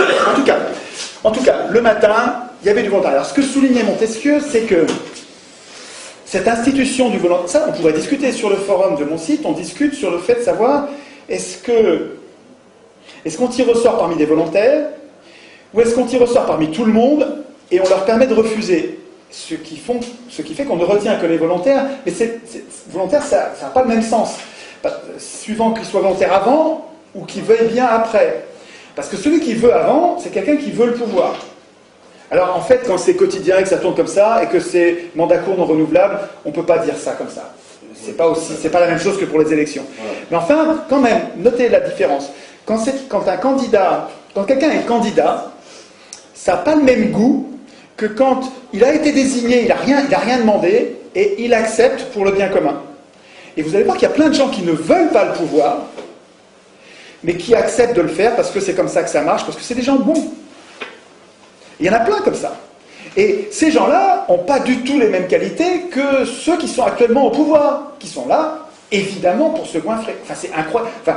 En tout cas, le matin, il y avait du volontariat. Alors ce que soulignait Montesquieu, c'est que cette institution du volontariat, ça on pourrait discuter sur le forum de mon site, on discute sur le fait de savoir est-ce qu'on tire au sort parmi des volontaires ou est-ce qu'on tire au sort parmi tout le monde et on leur permet de refuser, ce qui fait qu'on ne retient que les volontaires, mais volontaire ça n'a pas le même sens, suivant qu'ils soient volontaires avant ou qu'ils veuillent bien après. Parce que celui qui veut avant, c'est quelqu'un qui veut le pouvoir. Alors en fait, quand c'est quotidien et que ça tourne comme ça, et que c'est mandat court non renouvelable, on ne peut pas dire ça comme ça. C'est pas la même chose que pour les élections. Voilà. Mais enfin, quand même, notez la différence. Quand quelqu'un est candidat, ça n'a pas le même goût que quand il a été désigné, il n'a rien demandé, et il accepte pour le bien commun. Et vous allez voir qu'il y a plein de gens qui ne veulent pas le pouvoir, mais qui acceptent de le faire parce que c'est comme ça que ça marche, parce que c'est des gens bons. Il y en a plein comme ça. Et ces gens-là n'ont pas du tout les mêmes qualités que ceux qui sont actuellement au pouvoir, qui sont là, évidemment, pour se goinfrer. Enfin, c'est incroyable. Enfin,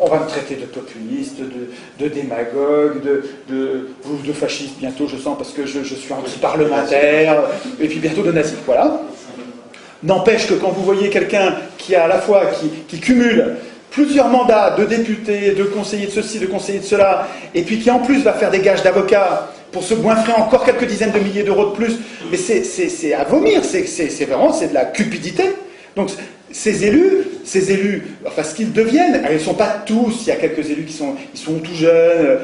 on va me traiter de populiste, de démagogue, de fasciste bientôt, je sens, parce que je suis anti-parlementaire, et puis bientôt de nazi. Voilà. N'empêche que quand vous voyez quelqu'un qui a à la fois, qui cumule plusieurs mandats de député, de conseiller de ceci, de conseiller de cela, et puis qui en plus va faire des gages d'avocat pour se goinfrer encore quelques dizaines de milliers d'euros de plus, mais c'est à vomir, c'est vraiment de la cupidité. Donc ces élus, enfin ce qu'ils deviennent, ils ne sont pas tous, il y a quelques élus qui sont tout jeunes,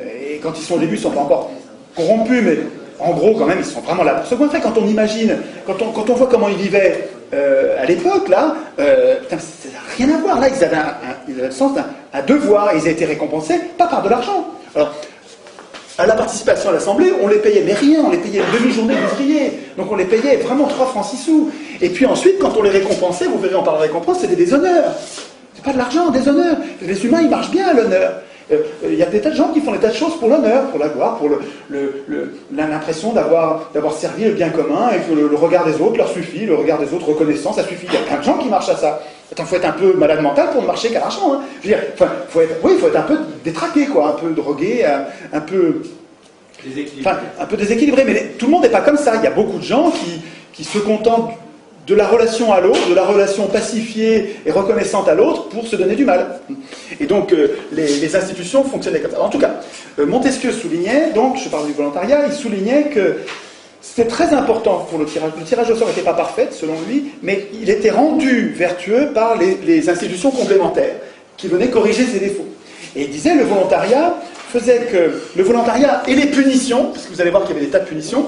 et quand ils sont au début, ils ne sont pas encore corrompus, mais en gros quand même, ils sont vraiment là pour se goinfrer. Quand on imagine, quand on voit comment ils vivaient à l'époque, là, putain, ça n'a rien à voir. Là, ils avaient le sens d'un devoir, ils ont été récompensés, pas par de l'argent. Alors, à la participation à l'Assemblée, on les payait, mais rien, on les payait une demi-journée d'ouvrier. Donc on les payait vraiment 3 francs 6 sous. Et puis ensuite, quand on les récompensait, vous verrez en parlant de récompense, c'était des honneurs. C'est pas de l'argent, des honneurs. Les humains, ils marchent bien à l'honneur. Il y a des tas de gens qui font des tas de choses pour l'honneur, pour la gloire, pour l'impression d'avoir servi le bien commun, et que le regard des autres leur suffit, le regard des autres reconnaissant, ça suffit. Il y a plein de gens qui marchent à ça. Attends, il faut être un peu malade mental pour ne marcher qu'à l'argent. Hein. Je veux dire, faut être un peu détraqué, quoi, un peu drogué, un peu déséquilibré. Mais tout le monde n'est pas comme ça. Il y a beaucoup de gens qui se contentent de la relation à l'autre, de la relation pacifiée et reconnaissante à l'autre pour se donner du mal. Et donc, les institutions fonctionnaient comme ça. En tout cas, Montesquieu soulignait, donc, je parle du volontariat, il soulignait que c'était très important pour le tirage. Le tirage au sort n'était pas parfait, selon lui, mais il était rendu vertueux par les institutions complémentaires qui venaient corriger ses défauts. Et il disait, le volontariat et les punitions, parce que vous allez voir qu'il y avait des tas de punitions,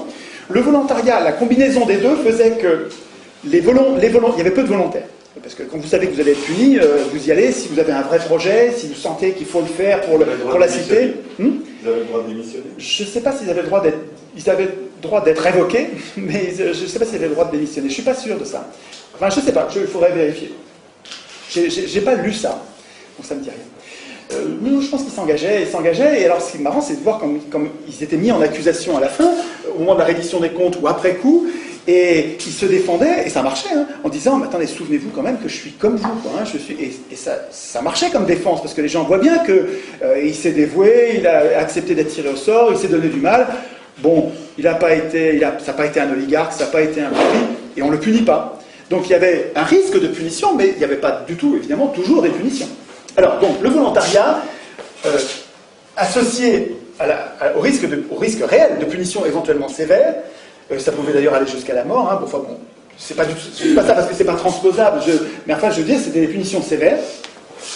le volontariat, la combinaison des deux faisait que il y avait peu de volontaires. Parce que quand vous savez que vous allez être puni, vous y allez si vous avez un vrai projet, si vous sentez qu'il faut le faire pour la cité. Vous avez le droit de démissionner? Je ne sais pas s'ils avaient le droit d'être... Ils avaient le droit d'être révoqués, mais je ne sais pas s'ils avaient le droit de démissionner. Je ne suis pas sûr de ça. Enfin, je ne sais pas, il faudrait vérifier. Je n'ai pas lu ça, donc ça ne me dit rien. Je pense qu'ils s'engageaient, et alors ce qui est marrant, c'est de voir comme ils étaient mis en accusation à la fin, au moment de la reddition des comptes ou après coup, et ils se défendaient, et ça marchait, hein, en disant, mais attendez, souvenez-vous quand même que je suis comme vous, quoi, hein, et ça marchait comme défense, parce que les gens voient bien qu'il s'est dévoué, il a accepté d'être tiré au sort, il s'est donné du mal. Bon, ça n'a pas été un oligarque, ça n'a pas été un profit, et on ne le punit pas. Donc il y avait un risque de punition, mais il n'y avait pas du tout, évidemment, toujours des punitions. Alors, donc, le volontariat, associé au risque réel de punition éventuellement sévère, ça pouvait d'ailleurs aller jusqu'à la mort, hein, enfin bon, c'est pas ça parce que c'est pas transposable, mais enfin, je veux dire, c'était des punitions sévères,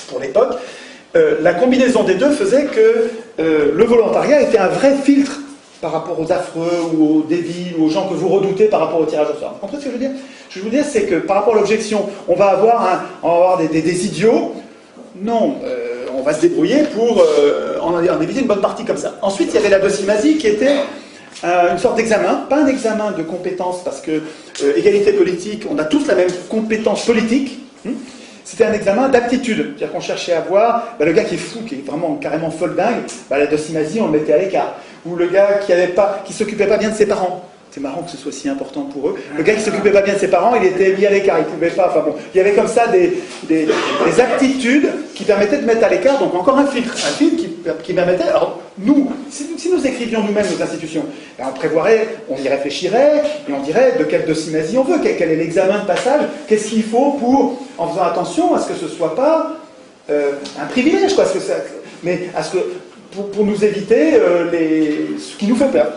pour l'époque. La combinaison des deux faisait que le volontariat était un vrai filtre par rapport aux affreux ou aux débiles ou aux gens que vous redoutez par rapport au tirage au sort. Vous comprenez ce que je veux dire? Ce que je veux dire, c'est que par rapport à l'objection, on va avoir des idiots. Non, on va se débrouiller pour en éviter une bonne partie comme ça. Ensuite, il y avait la docimasie qui était une sorte d'examen, pas un examen de compétences, parce que égalité politique, on a tous la même compétence politique. C'était un examen d'aptitude, c'est-à-dire qu'on cherchait à voir le gars qui est fou, qui est vraiment carrément folle dingue, la docimasie, on le mettait à l'écart. Ou le gars qui s'occupait pas bien de ses parents. C'est marrant que ce soit si important pour eux. Le gars qui s'occupait pas bien de ses parents, il était mis à l'écart, il pouvait pas. Enfin bon, il y avait comme ça des aptitudes qui permettaient de mettre à l'écart, donc encore un filtre permettait... Alors, nous, si nous écrivions nous-mêmes nos institutions, ben, on prévoirait, on y réfléchirait, et on dirait de quelle docimasie on veut, quel est l'examen de passage, qu'est-ce qu'il faut pour, en faisant attention à ce que ce ne soit pas un privilège, quoi, mais à ce que, pour nous éviter ce qui nous fait peur.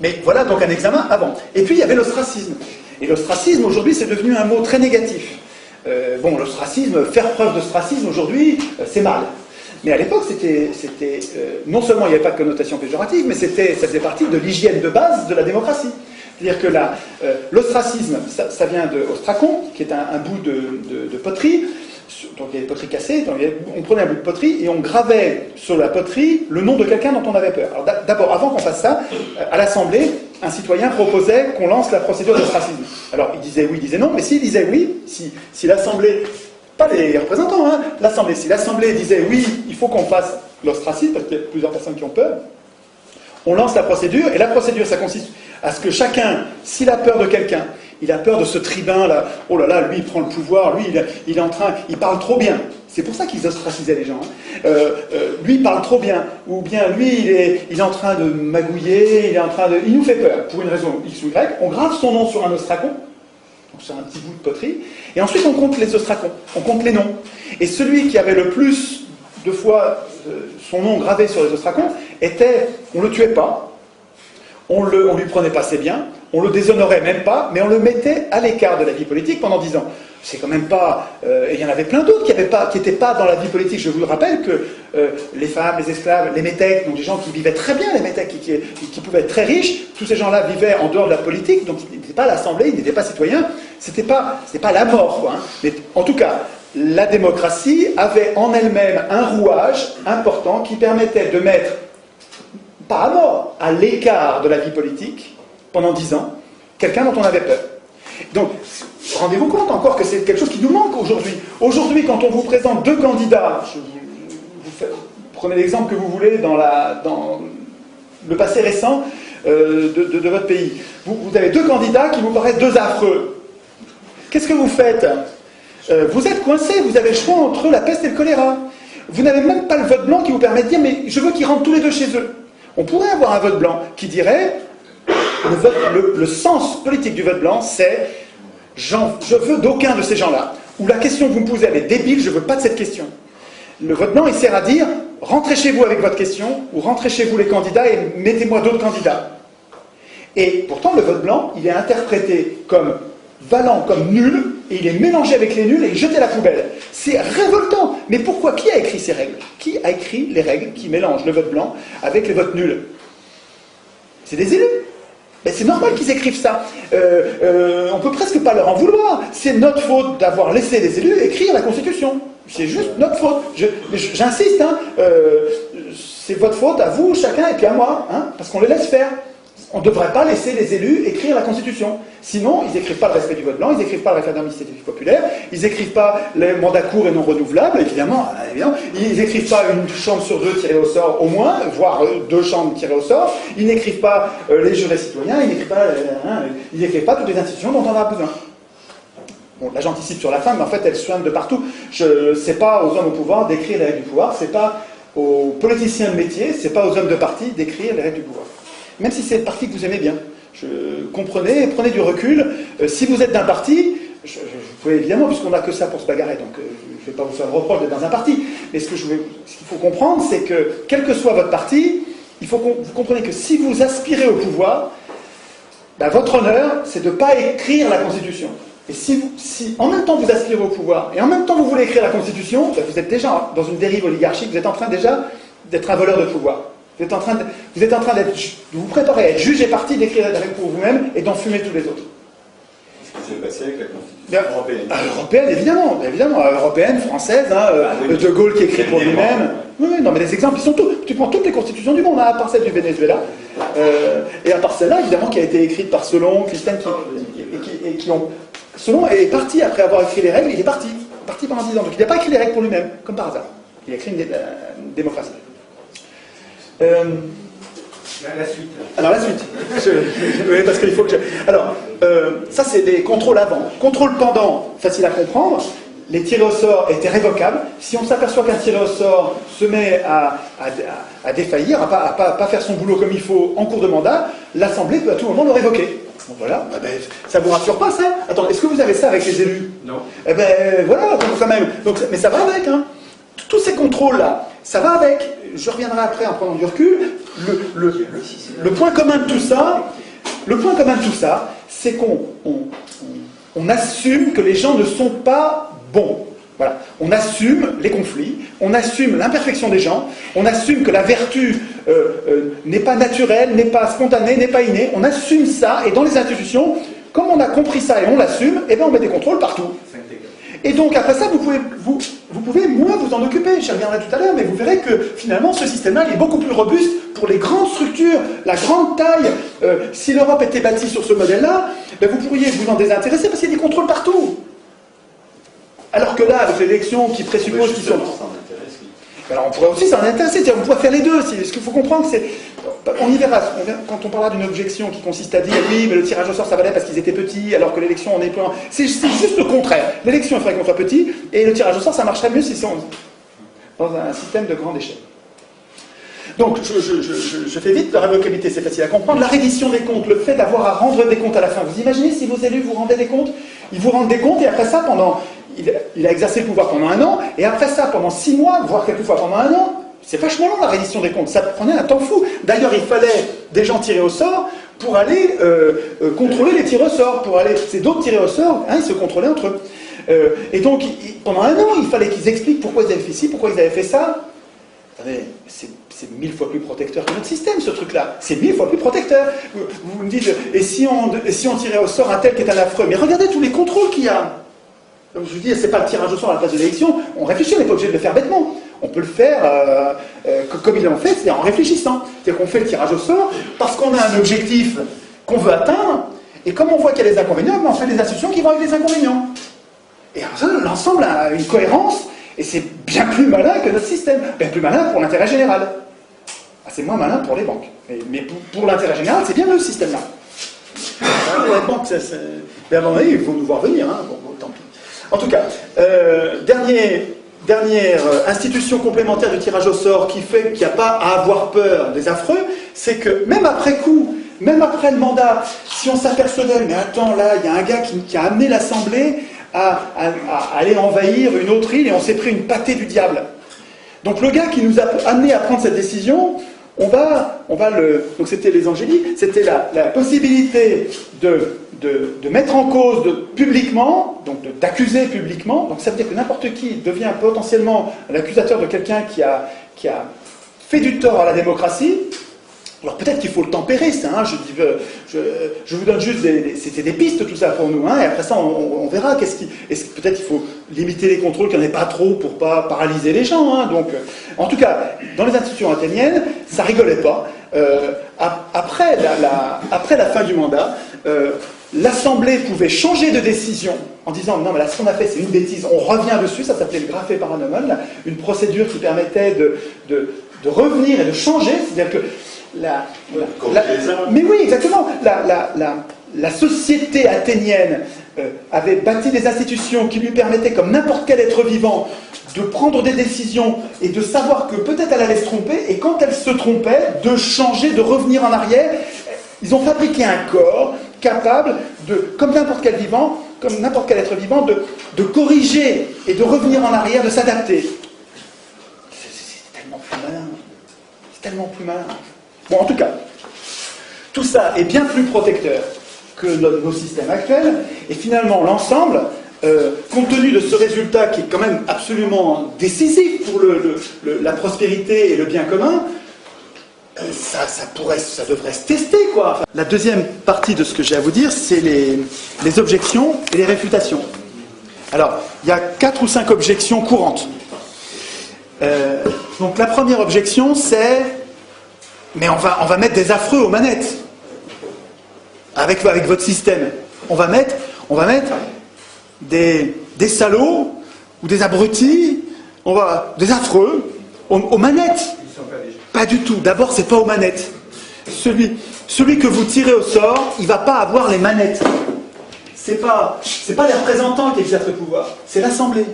Mais voilà donc un examen avant. Et puis il y avait l'ostracisme. Et l'ostracisme, aujourd'hui, c'est devenu un mot très négatif. Bon, l'ostracisme, faire preuve d'ostracisme, aujourd'hui, c'est mal. Mais à l'époque, c'était non seulement il n'y avait pas de connotation péjorative, mais ça faisait partie de l'hygiène de base de la démocratie. C'est-à-dire que l'ostracisme, ça vient de ostracon, qui est un bout de poterie. Donc il y avait des poteries cassées, donc on prenait un bout de poterie et on gravait sur la poterie le nom de quelqu'un dont on avait peur. Alors d'abord, avant qu'on fasse ça, à l'Assemblée, un citoyen proposait qu'on lance la procédure d'ostracisme. Alors il disait oui, il disait non, mais s'il disait oui, si l'Assemblée, pas les représentants, hein, l'Assemblée, si l'Assemblée disait oui, il faut qu'on fasse l'ostracisme, parce qu'il y a plusieurs personnes qui ont peur, on lance la procédure, et la procédure, ça consiste à ce que chacun, s'il a peur de quelqu'un, il a peur de ce tribun là, oh là là, lui il prend le pouvoir, lui il est en train, il parle trop bien. C'est pour ça qu'ils ostracisaient les gens. Hein. Lui il parle trop bien, ou bien lui il est en train de magouiller, il nous fait peur, pour une raison X ou Y, on grave son nom sur un ostracon, donc sur un petit bout de poterie, et ensuite on compte les ostracons, on compte les noms. Et celui qui avait le plus de fois son nom gravé sur les ostracons, on ne le tuait pas, on lui prenait pas ses biens, on le déshonorait même pas, mais on le mettait à l'écart de la vie politique pendant 10 ans. C'est quand même pas... et il y en avait plein d'autres qui n'étaient pas dans la vie politique. Je vous rappelle que les femmes, les esclaves, les métèques, donc des gens qui vivaient très bien, les métèques, qui pouvaient être très riches, tous ces gens-là vivaient en dehors de la politique, donc ils n'étaient pas à l'Assemblée, ils n'étaient pas citoyens, c'était pas la mort, quoi. Hein. Mais en tout cas, la démocratie avait en elle-même un rouage important qui permettait de mettre, pas à mort, à l'écart de la vie politique, pendant 10 ans, quelqu'un dont on avait peur. Donc, rendez-vous compte encore que c'est quelque chose qui nous manque aujourd'hui. Aujourd'hui, quand on vous présente deux candidats, prenez l'exemple que vous voulez dans le passé récent de votre pays, vous avez deux candidats qui vous paraissent deux affreux. Qu'est-ce que vous faites ? Vous êtes coincé, vous avez le choix entre la peste et le choléra. Vous n'avez même pas le vote blanc qui vous permet de dire « mais je veux qu'ils rentrent tous les deux chez eux ». On pourrait avoir un vote blanc qui dirait... Le sens politique du vote blanc, c'est je veux d'aucun de ces gens-là. Ou la question que vous me posez, elle est débile, je ne veux pas de cette question. Le vote blanc, il sert à dire rentrez chez vous avec votre question, ou rentrez chez vous les candidats et mettez-moi d'autres candidats. Et pourtant, le vote blanc, il est interprété comme valant, comme nul, et il est mélangé avec les nuls et jeté à la poubelle. C'est révoltant. Mais pourquoi ? Qui a écrit ces règles ? Qui a écrit les règles qui mélangent le vote blanc avec les votes nuls ? C'est des élus. Mais c'est normal qu'ils écrivent ça. On peut presque pas leur en vouloir. C'est notre faute d'avoir laissé les élus écrire la Constitution. C'est juste notre faute. J'insiste, hein, c'est votre faute à vous, chacun, et puis à moi, hein, parce qu'on les laisse faire. On ne devrait pas laisser les élus écrire la Constitution. Sinon, ils n'écrivent pas le respect du vote blanc, ils n'écrivent pas le référendum d'initiative populaire, ils n'écrivent pas les mandats courts et non renouvelables, évidemment, ils n'écrivent pas une chambre sur deux tirée au sort au moins, voire deux chambres tirées au sort, ils n'écrivent pas les jurés citoyens, ils n'écrivent pas toutes les institutions dont on a besoin. Bon, là j'anticipe sur la fin, mais en fait elle soigne de partout. C'est pas aux hommes au pouvoir d'écrire les règles du pouvoir, c'est pas aux politiciens de métier, c'est pas aux hommes de parti d'écrire les règles du pouvoir. Même si c'est le parti que vous aimez bien. Comprenez, prenez du recul. Si vous êtes d'un parti, vous pouvez évidemment, puisqu'on n'a que ça pour se bagarrer, donc je ne vais pas vous faire le reproche d'être dans un parti, mais ce qu'il faut comprendre, c'est que, quel que soit votre parti, il faut que vous compreniez que si vous aspirez au pouvoir, ben, votre honneur, c'est de ne pas écrire la Constitution. Et si en même temps vous aspirez au pouvoir, et en même temps vous voulez écrire la Constitution, ben, vous êtes déjà dans une dérive oligarchique, vous êtes en train déjà d'être un voleur de pouvoir. Vous êtes en train de vous préparer à être juge et parti, d'écrire des règles pour vous-même et d'enfumer tous les autres. Ce qui s'est passé avec la Constitution européenne. Européenne, évidemment. Européenne, française, De Gaulle qui écrit pour lui-même. Oui, non, mais les exemples, ils sont tous. Tu prends toutes les constitutions du monde, à part celle du Venezuela. Et à part celle-là, évidemment, qui a été écrite par Solon, Clisthène, Solon est parti après avoir écrit les règles, il est parti pendant 10 ans. Donc il n'a pas écrit les règles pour lui-même, comme par hasard. Il a écrit une démocratie. La suite. Alors la suite. Oui, parce qu'il faut que Alors, ça c'est des contrôles avant. Contrôle pendant, facile à comprendre. les tirés au sort étaient révocables. Si on s'aperçoit qu'un tiré au sort se met à défaillir, à pas faire son boulot comme il faut en cours de mandat, l'Assemblée peut à tout moment le révoquer. Bon, voilà, ça vous rassure pas ça? Attends, est-ce que vous avez ça avec les élus? Non. Eh ben voilà, quand même. Donc, mais ça va avec, hein. Tous ces contrôles-là, ça va avec. Je reviendrai après en prenant du recul. Le point commun de tout ça, c'est qu'on assume que les gens ne sont pas bons. Voilà. On assume les conflits, on assume l'imperfection des gens, on assume que la vertu n'est pas naturelle, n'est pas spontanée, n'est pas innée. On assume ça, et dans les institutions, comme on a compris ça et on l'assume, eh bien on met des contrôles partout. Et donc après ça, vous pouvez moins vous en occuper, j'y reviendrai tout à l'heure, mais vous verrez que finalement ce système-là il est beaucoup plus robuste pour les grandes structures, la grande taille. Si l'Europe était bâtie sur ce modèle-là, ben vous pourriez vous en désintéresser parce qu'il y a des contrôles partout. Alors que là, avec l'élection qui présuppose qu'ils sont... Alors on pourrait aussi s'en intéresser, on pourrait faire les deux. Ce qu'il faut comprendre, c'est... On y verra, quand on parlera d'une objection qui consiste à dire oui, mais le tirage au sort ça valait parce qu'ils étaient petits, alors que l'élection on est plein. C'est juste le contraire. L'élection il faudrait qu'on soit petit, et le tirage au sort ça marcherait mieux si c'est dans un système de grande échelle. Donc je fais vite, la révocabilité c'est facile à comprendre. La reddition des comptes, le fait d'avoir à rendre des comptes à la fin. Vous imaginez si vos élus vous rendaient des comptes? Ils vous rendent des comptes et après ça, il a exercé le pouvoir pendant 1 an, et après ça, pendant 6 mois, voire quelquefois pendant 1 an, c'est vachement long la reddition des comptes, ça prenait un temps fou. D'ailleurs, il fallait des gens tirés au sort pour aller contrôler les tirs au sort, c'est d'autres tirés au sort, hein, ils se contrôlaient entre eux. Et donc, pendant 1 an, il fallait qu'ils expliquent pourquoi ils avaient fait ci, pourquoi ils avaient fait ça. Vous savez, c'est 1000 fois plus protecteur que notre système, ce truc-là. C'est 1000 fois plus protecteur. Vous me dites, et si on tirait au sort un tel qui est un affreux? Mais regardez tous les contrôles qu'il y a. Donc je vous dis, c'est pas le tirage au sort à la place de l'élection. On réfléchit, on n'est pas obligé de le faire bêtement. On peut le faire comme ils l'ont fait, c'est-à-dire en réfléchissant. C'est-à-dire qu'on fait le tirage au sort parce qu'on a un objectif qu'on veut atteindre, et comme on voit qu'il y a des inconvénients, on fait des institutions qui vont avec les inconvénients. Et alors ça, l'ensemble a une cohérence, et c'est bien plus malin que notre système. Bien plus malin pour l'intérêt général. Ah, c'est moins malin pour les banques. Mais pour l'intérêt général, c'est bien le système-là. Les banques, mais à un moment donné, il faut nous voir venir. Hein. Bon, tant pis. En tout cas, dernière institution complémentaire du tirage au sort qui fait qu'il n'y a pas à avoir peur des affreux, c'est que même après coup, même après le mandat, si on s'apercevait, mais attends, là, il y a un gars qui a amené l'Assemblée à aller envahir une autre île et on s'est pris une pâtée du diable. Donc le gars qui nous a amené à prendre cette décision, on va donc c'était les angéliques, c'était la possibilité de mettre en cause publiquement, donc d'accuser publiquement. Donc ça veut dire que n'importe qui devient potentiellement l'accusateur de quelqu'un qui a fait du tort à la démocratie. Alors peut-être qu'il faut le tempérer, ça. Hein, je vous donne juste c'était des pistes tout ça pour nous. Hein, et après ça, on verra. Peut-être qu'il faut limiter les contrôles, qu'il n'y en ait pas trop pour pas paralyser les gens. Hein, donc, en tout cas, dans les institutions athéniennes, ça rigolait pas. Après la fin du mandat, l'Assemblée pouvait changer de décision en disant non mais là ce qu'on a fait c'est une bêtise, on revient dessus. Ça s'appelait le graphé paranomon, une procédure qui permettait de revenir et de changer. C'est-à-dire que mais oui, exactement. La société athénienne avait bâti des institutions qui lui permettaient, comme n'importe quel être vivant, de prendre des décisions et de savoir que peut-être elle allait se tromper, et quand elle se trompait, de changer, de revenir en arrière. Ils ont fabriqué un corps capable comme n'importe quel vivant, comme n'importe quel être vivant, de corriger et de revenir en arrière, de s'adapter. C'est tellement plus malin. C'est tellement plus malin. Bon, en tout cas, tout ça est bien plus protecteur que nos systèmes actuels, et finalement, l'ensemble, compte tenu de ce résultat qui est quand même absolument décisif pour la prospérité et le bien commun, ça devrait se tester, quoi. Enfin, la deuxième partie de ce que j'ai à vous dire, c'est les objections et les réfutations. Alors, il y a 4 ou 5 objections courantes. Donc, la première objection, c'est mais on va mettre des affreux aux manettes avec votre système. On va mettre des salauds ou des abrutis, des affreux aux manettes. Pas du tout. D'abord, c'est pas aux manettes. Celui que vous tirez au sort, il va pas avoir les manettes. C'est pas les représentants qui exercent le pouvoir, c'est l'Assemblée.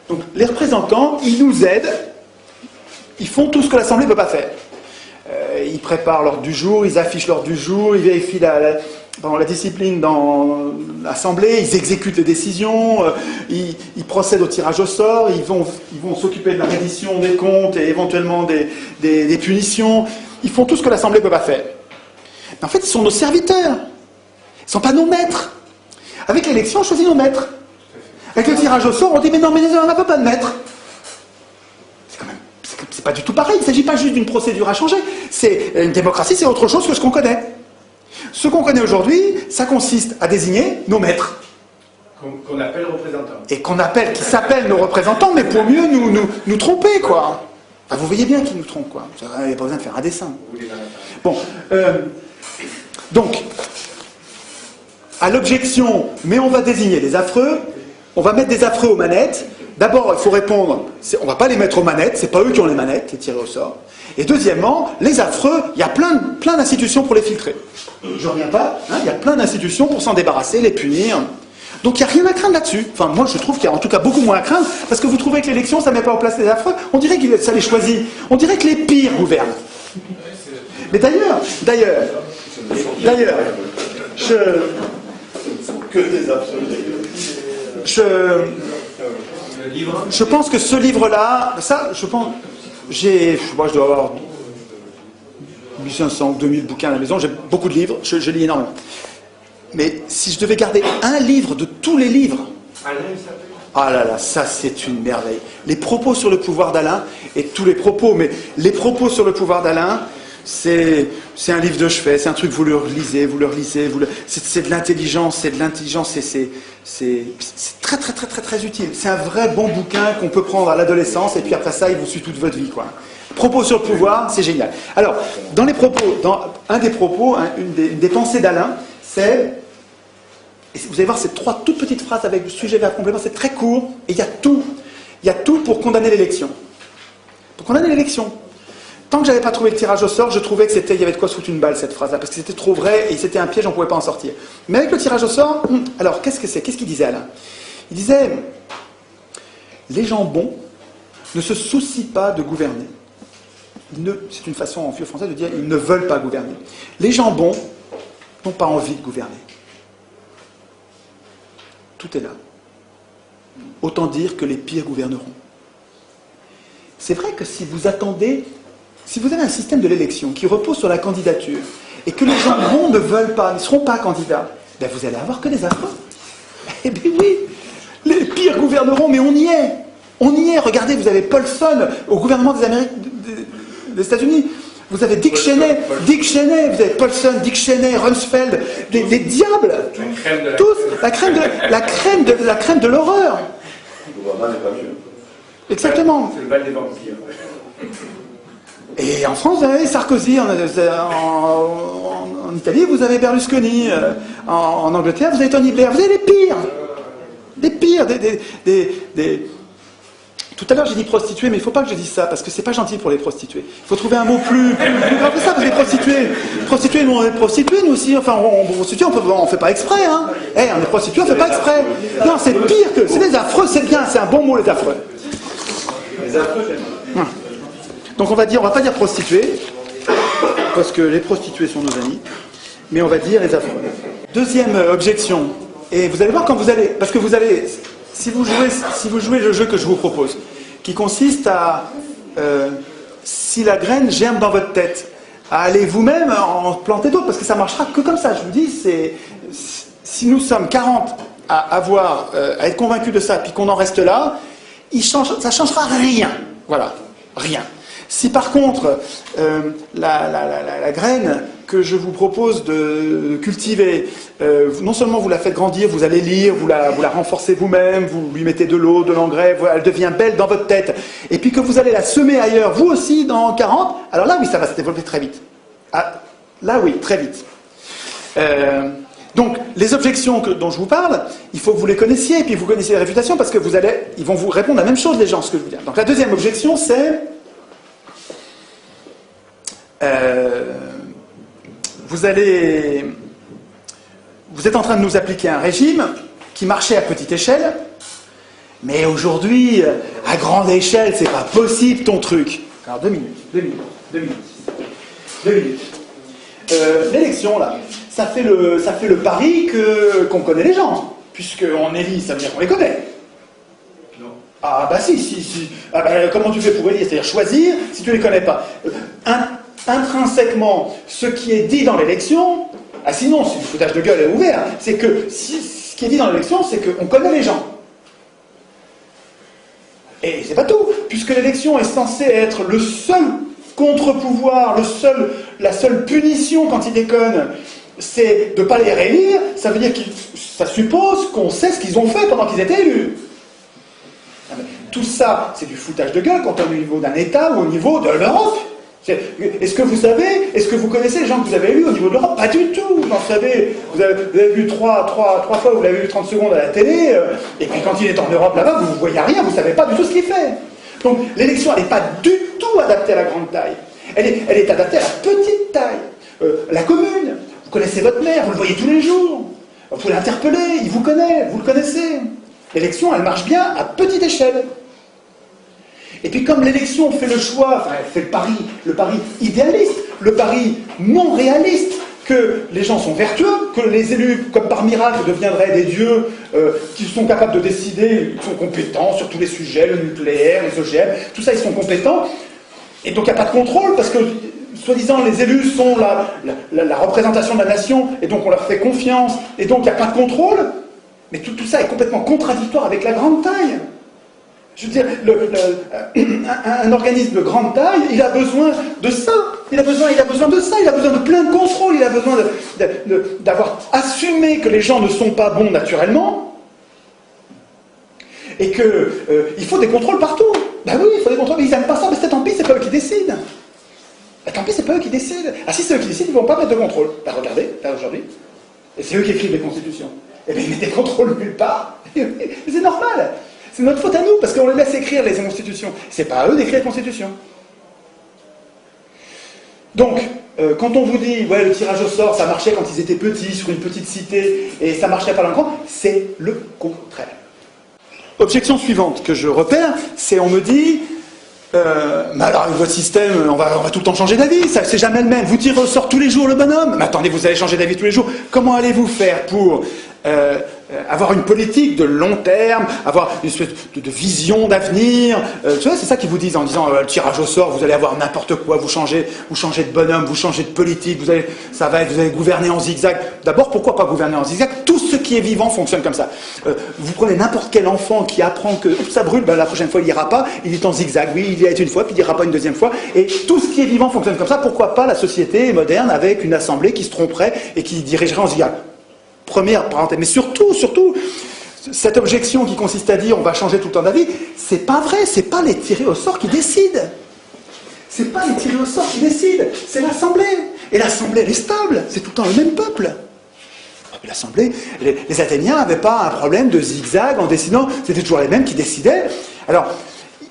Donc les représentants, ils nous aident, ils font tout ce que l'Assemblée ne peut pas faire. Ils préparent l'ordre du jour, ils affichent l'ordre du jour, ils vérifient la discipline dans l'Assemblée, ils exécutent les décisions, ils procèdent au tirage au sort, ils vont s'occuper de la reddition des comptes et éventuellement des punitions. Ils font tout ce que l'Assemblée ne peut pas faire. Mais en fait, ils sont nos serviteurs. Ils ne sont pas nos maîtres. Avec l'élection, on choisit nos maîtres. Avec le tirage au sort, on dit mais non, mais on n'a pas de maître. C'est pas du tout pareil. Il ne s'agit pas juste d'une procédure à changer. C'est une démocratie, c'est autre chose que ce qu'on connaît. Ce qu'on connaît aujourd'hui, ça consiste à désigner nos maîtres. Qu'on appelle représentants. Et qui s'appellent nos représentants, mais pour mieux nous tromper, quoi. Enfin, vous voyez bien qu'ils nous trompent, quoi. Il n'y a pas besoin de faire un dessin. Bon. Donc, à l'objection, mais on va désigner les affreux, on va mettre des affreux aux manettes. D'abord, il faut répondre, on ne va pas les mettre aux manettes, c'est pas eux qui ont les manettes, les tirés au sort. Et deuxièmement, les affreux, il y a plein d'institutions pour les filtrer. Je ne reviens pas, hein, il y a plein d'institutions pour s'en débarrasser, les punir. Donc il n'y a rien à craindre là-dessus. Enfin, moi je trouve qu'il y a en tout cas beaucoup moins à craindre, parce que vous trouvez que l'élection, ça ne met pas en place les affreux. On dirait que ça les choisit. On dirait que les pires gouvernent. Mais d'ailleurs, Que des absolus. Je pense que ce livre-là, ça, je pense, moi je dois avoir 1500 ou 2000 bouquins à la maison, j'ai beaucoup de livres, je lis énormément. Mais si je devais garder un livre de tous les livres, ah là là, ça c'est une merveille. Les propos sur le pouvoir d'Alain, et tous les propos, mais les propos sur le pouvoir d'Alain, c'est un livre de chevet, c'est un truc, vous le relisez, c'est de l'intelligence, c'est très très très très très utile. C'est un vrai bon bouquin qu'on peut prendre à l'adolescence, et puis après ça, il vous suit toute votre vie, quoi. Propos sur le pouvoir, c'est génial. Alors, dans un des propos, une des pensées d'Alain, c'est, et vous allez voir, c'est 3 toutes petites phrases avec le sujet, verbe, complément, c'est très court, et il y a tout pour condamner l'élection. Pour condamner l'élection. Tant que j'avais pas trouvé le tirage au sort, je trouvais que il y avait de quoi se foutre une balle, cette phrase-là, parce que c'était trop vrai, et c'était un piège, on ne pouvait pas en sortir. Mais avec le tirage au sort, alors, qu'est-ce que c'est? Qu'est-ce qu'il disait, Alain? Il disait, les gens bons ne se soucient pas de gouverner. C'est une façon en vieux français de dire, ils ne veulent pas gouverner. Les gens bons n'ont pas envie de gouverner. Tout est là. Autant dire que les pires gouverneront. C'est vrai que si vous avez un système de l'élection qui repose sur la candidature, et que les gens bons ne seront pas candidats, ben vous allez avoir que des affreux. Eh bien oui, les pires gouverneront, mais on y est. On y est. Regardez, vous avez Paulson au gouvernement des États-Unis. Vous avez Dick Cheney, vous avez Paulson, Dick Cheney, Rumsfeld, des diables. Tous, la crème de l'horreur. Obama n'est pas mieux. Exactement. C'est le bal des vampires. Et en France, vous avez Sarkozy, en Italie, vous avez Berlusconi, en Angleterre, vous avez Tony Blair, vous avez les pires. Des pires, Tout à l'heure, j'ai dit prostituées, mais il ne faut pas que je dise ça, parce que c'est pas gentil pour les prostituées. Il faut trouver un mot plus grave que ça, parce que les prostituées, nous, on est prostituées, nous aussi. Enfin, on fait pas exprès, hein. On est prostituées, on fait pas exprès. Non, c'est pire que... C'est des affreux, c'est bien, c'est un bon mot, les affreux. Les affreux, j'aime. Donc on va pas dire prostituées, parce que les prostituées sont nos amis, mais on va dire les affreux. Deuxième objection, et vous allez voir quand vous allez... Parce que vous allez... Si vous jouez le jeu que je vous propose, qui consiste à, si la graine germe dans votre tête, à aller vous-même en planter d'autres, parce que ça marchera que comme ça. Je vous dis, si nous sommes 40 à être convaincus de ça, puis qu'on en reste là, ça changera rien. Voilà, rien. Si par contre, la graine que je vous propose de cultiver, non seulement vous la faites grandir, vous allez lire, vous la renforcez vous-même, vous lui mettez de l'eau, de l'engrais, elle devient belle dans votre tête, et puis que vous allez la semer ailleurs, vous aussi, dans 40, alors là, oui, ça va se développer très vite. Ah, là, oui, très vite. Donc, les objections dont je vous parle, il faut que vous les connaissiez, et puis vous connaissiez les réfutations, parce que ils vont vous répondre la même chose, les gens, ce que je vous dis. Donc, la deuxième objection, c'est... vous êtes en train de nous appliquer un régime qui marchait à petite échelle, Mais aujourd'hui, à grande échelle, c'est pas possible ton truc. Alors 2 minutes. L'élection, là, ça fait le pari qu'on connaît les gens. Puisqu'on élit, ça veut dire qu'on les connaît. Non. Ah bah si. Ah, bah, comment tu fais pour élire? C'est-à-dire choisir si tu les connais pas. Intrinsèquement, ce qui est dit dans l'élection, ah sinon, c'est du foutage de gueule ouvert, c'est que ce qui est dit dans l'élection, c'est qu'on connaît les gens. Et c'est pas tout, puisque l'élection est censée être le seul contre-pouvoir, la seule punition quand ils déconnent, c'est de ne pas les réélire. Ça veut dire que ça suppose qu'on sait ce qu'ils ont fait pendant qu'ils étaient élus. Tout ça, c'est du foutage de gueule quand on est au niveau d'un État ou au niveau de l'Europe. Est-ce que vous savez, est-ce que vous connaissez les gens que vous avez élus au niveau de l'Europe? Pas du tout. Vous en savez, vous avez vu trois fois, vous l'avez vu 30 secondes à la télé, et puis quand il est en Europe là-bas, vous ne voyez rien, vous ne savez pas du tout ce qu'il fait. Donc l'élection, elle n'est pas du tout adaptée à la grande taille. Elle est adaptée à la petite taille. La commune, vous connaissez votre maire, vous le voyez tous les jours. Vous pouvez l'interpeller, il vous connaît, vous le connaissez. L'élection, elle marche bien à petite échelle. Et puis comme l'élection fait le choix, enfin elle fait le pari idéaliste, le pari non réaliste, que les gens sont vertueux, que les élus, comme par miracle, deviendraient des dieux qui sont capables de décider, ils sont compétents sur tous les sujets, le nucléaire, les OGM, tout ça ils sont compétents, et donc il n'y a pas de contrôle, parce que soi-disant les élus sont la représentation de la nation, et donc on leur fait confiance, et donc il n'y a pas de contrôle, mais tout ça est complètement contradictoire avec la grande taille. Je veux dire, un organisme de grande taille, il a besoin de ça. Il a besoin de ça. Il a besoin de plein de contrôle. Il a besoin d'avoir assumé que les gens ne sont pas bons naturellement. Et qu'il faut des contrôles partout. Ben oui, il faut des contrôles. Mais ils n'aiment pas ça. Mais tant pis, c'est pas eux qui décident. Ben, tant pis, c'est pas eux qui décident. Ah si, c'est eux qui décident, ils ne vont pas mettre de contrôle. Ben regardez, là aujourd'hui. Et c'est eux qui écrivent les constitutions. Et bien ils mettent des contrôles nulle part. C'est normal. C'est notre faute à nous, parce qu'on les laisse écrire les constitutions. C'est pas à eux d'écrire les constitutions. Donc, quand on vous dit, ouais, le tirage au sort, ça marchait quand ils étaient petits, sur une petite cité, et ça marchait pas dans le grand, c'est le contraire. Objection suivante que je repère, c'est on me dit, mais alors avec votre système, on va tout le temps changer d'avis, ça c'est jamais le même. Vous tirez au sort tous les jours le bonhomme, mais attendez, vous allez changer d'avis tous les jours. Comment allez-vous faire pour avoir une politique de long terme, avoir une espèce de vision d'avenir, tu vois, c'est ça qu'ils vous disent en disant le tirage au sort, vous allez avoir n'importe quoi, vous changez de bonhomme, vous changez de politique, vous allez gouverner en zigzag. D'abord, pourquoi pas gouverner en zigzag? Tout ce qui est vivant fonctionne comme ça. Vous prenez n'importe quel enfant qui apprend que ça brûle, ben, la prochaine fois il n'ira pas, il est en zigzag, oui, il y a été une fois, puis il n'ira pas une deuxième fois, et tout ce qui est vivant fonctionne comme ça. Pourquoi pas la société moderne avec une assemblée qui se tromperait et qui dirigerait en zigzag? Première parenthèse, mais surtout, cette objection qui consiste à dire on va changer tout le temps d'avis, c'est pas vrai, c'est pas les tirés au sort qui décident. C'est pas les tirés au sort qui décident, c'est l'Assemblée. Et l'Assemblée, elle est stable, c'est tout le temps le même peuple. L'Assemblée, les Athéniens n'avaient pas un problème de zigzag en décidant, c'était toujours les mêmes qui décidaient. Alors,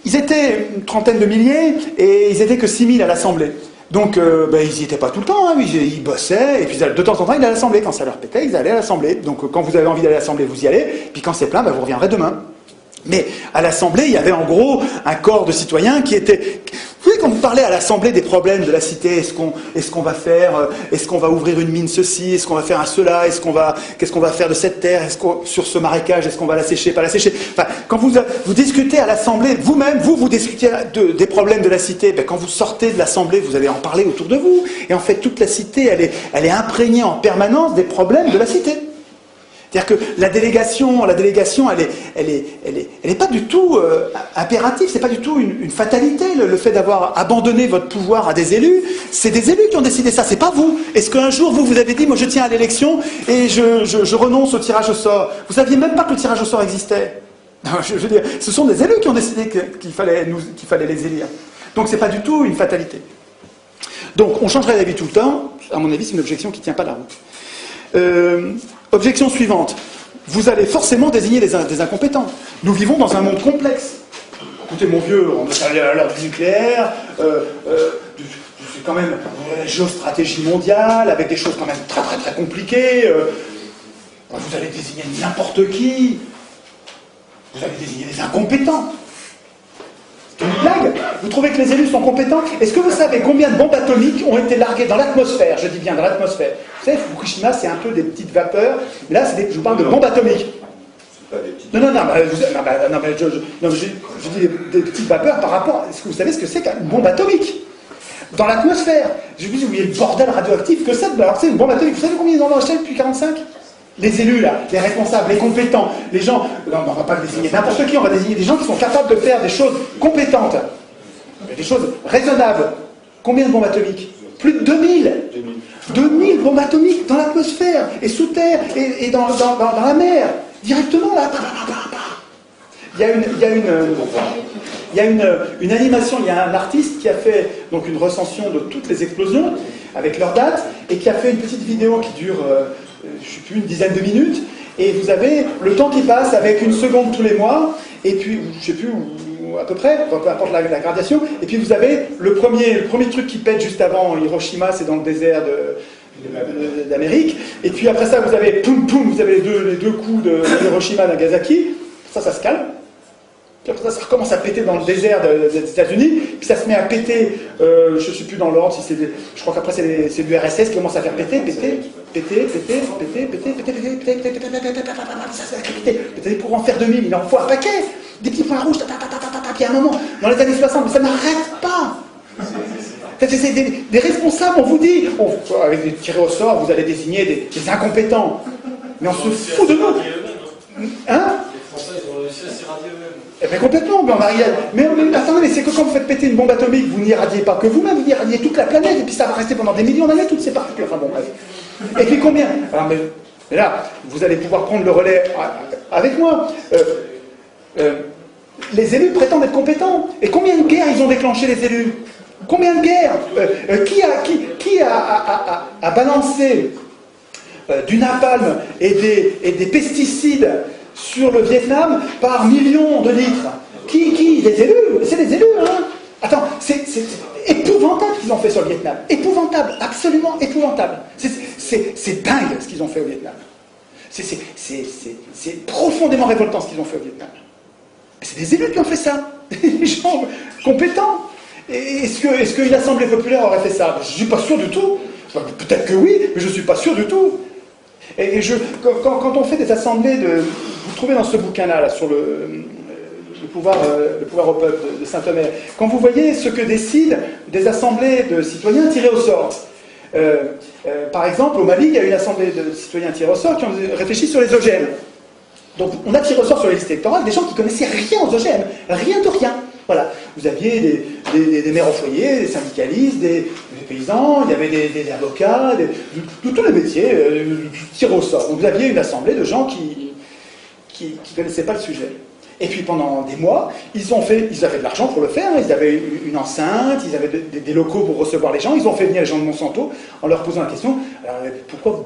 ils étaient une trentaine de milliers et ils n'étaient que 6000 à l'Assemblée. Donc, ils n'y étaient pas tout le temps, hein, ils bossaient, et puis de temps en temps, ils allaient à l'Assemblée. Quand ça leur pétait, ils allaient à l'Assemblée. Donc, quand vous avez envie d'aller à l'Assemblée, vous y allez, puis quand c'est plein, vous reviendrez demain. Mais à l'Assemblée, il y avait en gros un corps de citoyens qui était... Vous savez, quand vous parlez à l'Assemblée des problèmes de la cité, est-ce qu'on va faire, est-ce qu'on va ouvrir une mine ceci, est-ce qu'on va faire un cela, qu'est-ce qu'on va faire de cette terre, sur ce marécage, est-ce qu'on va la sécher, pas la sécher. Enfin, quand vous discutez à l'Assemblée, vous-même, vous discutez des problèmes de la cité, ben, quand vous sortez de l'Assemblée, vous allez en parler autour de vous. Et en fait, toute la cité, elle est imprégnée en permanence des problèmes de la cité. C'est-à-dire que la délégation, elle est pas du tout impérative, c'est pas du tout une fatalité, le fait d'avoir abandonné votre pouvoir à des élus. C'est des élus qui ont décidé ça, c'est pas vous. Est-ce qu'un jour, vous avez dit, moi je tiens à l'élection et je renonce au tirage au sort? Vous saviez même pas que le tirage au sort existait. Je veux dire, ce sont des élus qui ont décidé qu'il fallait les élire. Donc c'est pas du tout une fatalité. Donc on changerait d'avis tout le temps, à mon avis c'est une objection qui ne tient pas la route. Objection suivante, vous allez forcément désigner des incompétents. Nous vivons dans un monde complexe. Écoutez mon vieux, on est à l'heure du nucléaire, c'est quand même la géostratégie mondiale, avec des choses quand même très très très compliquées. Vous allez désigner n'importe qui. Vous avez désigné des incompétents. C'est une blague. Vous trouvez que les élus sont compétents? Est-ce que vous savez combien de bombes atomiques ont été larguées dans l'atmosphère? Je dis bien dans l'atmosphère. Vous savez, Fukushima, c'est un peu des petites vapeurs. Mais là, je vous parle de bombes atomiques. Non, je dis des petites vapeurs par rapport... Est-ce que vous savez ce que c'est qu'une bombe atomique? Dans l'atmosphère. Je vous dis, vous voyez le bordel radioactif que c'est. Alors, c'est une bombe atomique. Vous savez combien ils en ont acheté depuis 1945? Les élus, là, les responsables, les compétents, les gens... Non, on ne va pas désigner n'importe qui, on va désigner des gens qui sont capables de faire des choses compétentes, des choses raisonnables. Combien de bombes atomiques? Plus de 2000. 2000 bombes atomiques dans l'atmosphère, et sous terre, et dans la mer. Directement, là. Il y a une animation, il y a un artiste qui a fait donc une recension de toutes les explosions, avec leurs dates, et qui a fait une petite vidéo qui dure... je ne sais plus, une dizaine de minutes, et vous avez le temps qui passe avec 1 seconde tous les mois, et puis, je ne sais plus, à peu près, peu importe la gradation, et puis vous avez le premier truc qui pète juste avant Hiroshima, c'est dans le désert d'Amérique, et puis après ça, vous avez poum poum, vous avez les deux coups de Hiroshima et Nagasaki, ça se calme. Puis après ça recommence à péter dans le désert des États-Unis, puis ça se met à péter, je ne sais plus dans l'ordre, je crois qu'après c'est l'URSS qui commence à faire péter, pour en faire 2000, il en faut un paquet, des petits points rouges, puis à un moment, dans les années 60, mais ça n'arrête pas. C'est des responsables, on vous dit, avec des tirés au sort, vous allez désigner des incompétents, mais on se fout de nous. Hein? Eh bien complètement, mais attendez, mais c'est que quand vous faites péter une bombe atomique, vous n'irradiez pas que vous-même, vous irradiez toute la planète, et puis ça va rester pendant des millions d'années, toutes ces particules. Enfin bon, bref. Et puis combien? Alors, mais là, vous allez pouvoir prendre le relais avec moi. Les élus prétendent être compétents. Et combien de guerres ils ont déclenché, les élus? Combien de guerres? Qui a balancé du napalm et des pesticides sur le Vietnam par millions de litres? Qui? Les élus? C'est les élus, hein? Attends, c'est épouvantable ce qu'ils ont fait sur le Vietnam. Épouvantable, absolument épouvantable. C'est dingue ce qu'ils ont fait au Vietnam. C'est profondément révoltant ce qu'ils ont fait au Vietnam. C'est des élus qui ont fait ça. Des gens compétents. Est-ce qu'une assemblée populaire aurait fait ça? Je ne suis pas sûr du tout. Peut-être que oui, mais je ne suis pas sûr du tout. Et quand on fait des assemblées vous trouvez dans ce bouquin-là, là, sur le pouvoir au peuple de Saint-Omer, quand vous voyez ce que décident des assemblées de citoyens tirés au sort. Par exemple, au Mali, il y a une assemblée de citoyens tirés au sort qui ont réfléchi sur les OGM. Donc on a tiré au sort sur les listes électorales des gens qui connaissaient rien aux OGM, rien de rien. Voilà. Vous aviez des maires au foyer, des syndicalistes, des paysans, il y avait des avocats, de tous les métiers, tirés au sort. Donc vous aviez une assemblée de gens qui ne connaissaient pas le sujet. Et puis pendant des mois, ils avaient de l'argent pour le faire, ils avaient une enceinte, ils avaient des locaux pour recevoir les gens, ils ont fait venir les gens de Monsanto en leur posant la question, alors,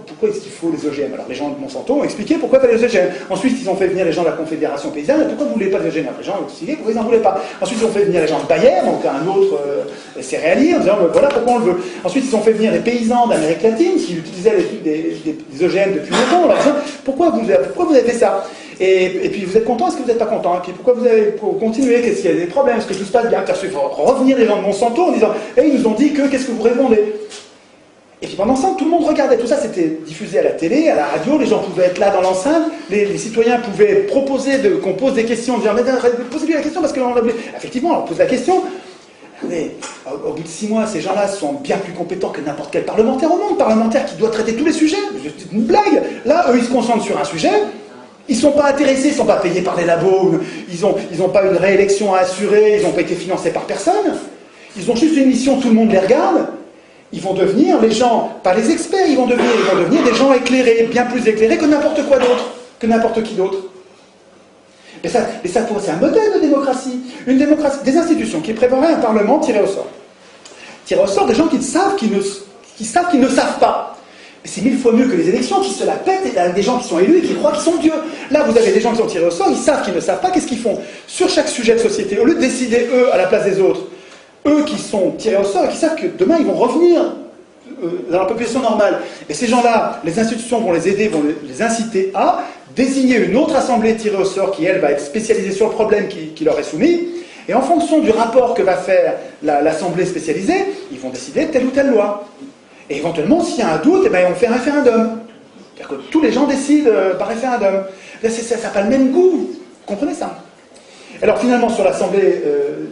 pourquoi est-ce qu'il faut les OGM? Alors les gens de Monsanto ont expliqué pourquoi il fallait les OGM. Ensuite ils ont fait venir les gens de la Confédération Paysanne, pourquoi vous ne voulez pas les OGM? Les gens ont expliqué pourquoi ils n'en voulaient pas. Ensuite ils ont fait venir les gens de Bayer, donc un autre céréalier, en disant voilà pourquoi on le veut. Ensuite ils ont fait venir les paysans d'Amérique latine qui utilisaient des OGM depuis longtemps, en leur disant pourquoi vous avez fait ça? Et puis vous êtes content, est-ce que vous n'êtes pas content? Et puis pourquoi vous avez continué? Qu'est-ce qu'il y a des problèmes? Est-ce que tout se passe bien? Il faut revenir les gens de Monsanto en disant ils nous ont dit que, qu'est-ce que vous répondez? Et puis pendant ça, tout le monde regardait. Tout ça, c'était diffusé à la télé, à la radio, les gens pouvaient être là dans l'enceinte, les citoyens pouvaient proposer qu'on pose des questions, dire mais posez-lui la question parce que effectivement, on pose la question. Mais au bout de 6 mois, ces gens-là sont bien plus compétents que n'importe quel parlementaire au monde, parlementaire qui doit traiter tous les sujets. C'est une blague. Là, eux, ils se concentrent sur un sujet. Ils ne sont pas intéressés, ils ne sont pas payés par les labos, ils n'ont pas une réélection à assurer, ils n'ont pas été financés par personne. Ils ont juste une mission, tout le monde les regarde. Ils vont devenir les gens, pas les experts, ils vont devenir des gens éclairés, bien plus éclairés que n'importe quoi d'autre, que n'importe qui d'autre. Mais ça c'est un modèle de démocratie. Une démocratie, des institutions qui prévoiraient un parlement tiré au sort. Tiré au sort des gens qui savent qu'ils ne savent pas. C'est 1000 fois mieux que les élections qui se la pètent et des gens qui sont élus et qui croient qu'ils sont dieux. Là, vous avez des gens qui sont tirés au sort, ils savent qu'ils ne savent pas, qu'est-ce qu'ils font? Sur chaque sujet de société, au lieu de décider eux à la place des autres, eux qui sont tirés au sort et qui savent que demain ils vont revenir dans la population normale. Et ces gens-là, les institutions vont les aider, vont les inciter à désigner une autre assemblée tirée au sort qui, elle, va être spécialisée sur le problème qui leur est soumis, et en fonction du rapport que va faire l'assemblée spécialisée, ils vont décider de telle ou telle loi. Et éventuellement, s'il y a un doute, eh ben, on fait un référendum. C'est-à-dire que tous les gens décident par référendum. Là, ça n'a pas le même goût. Vous comprenez ça? Alors finalement, sur l'assemblée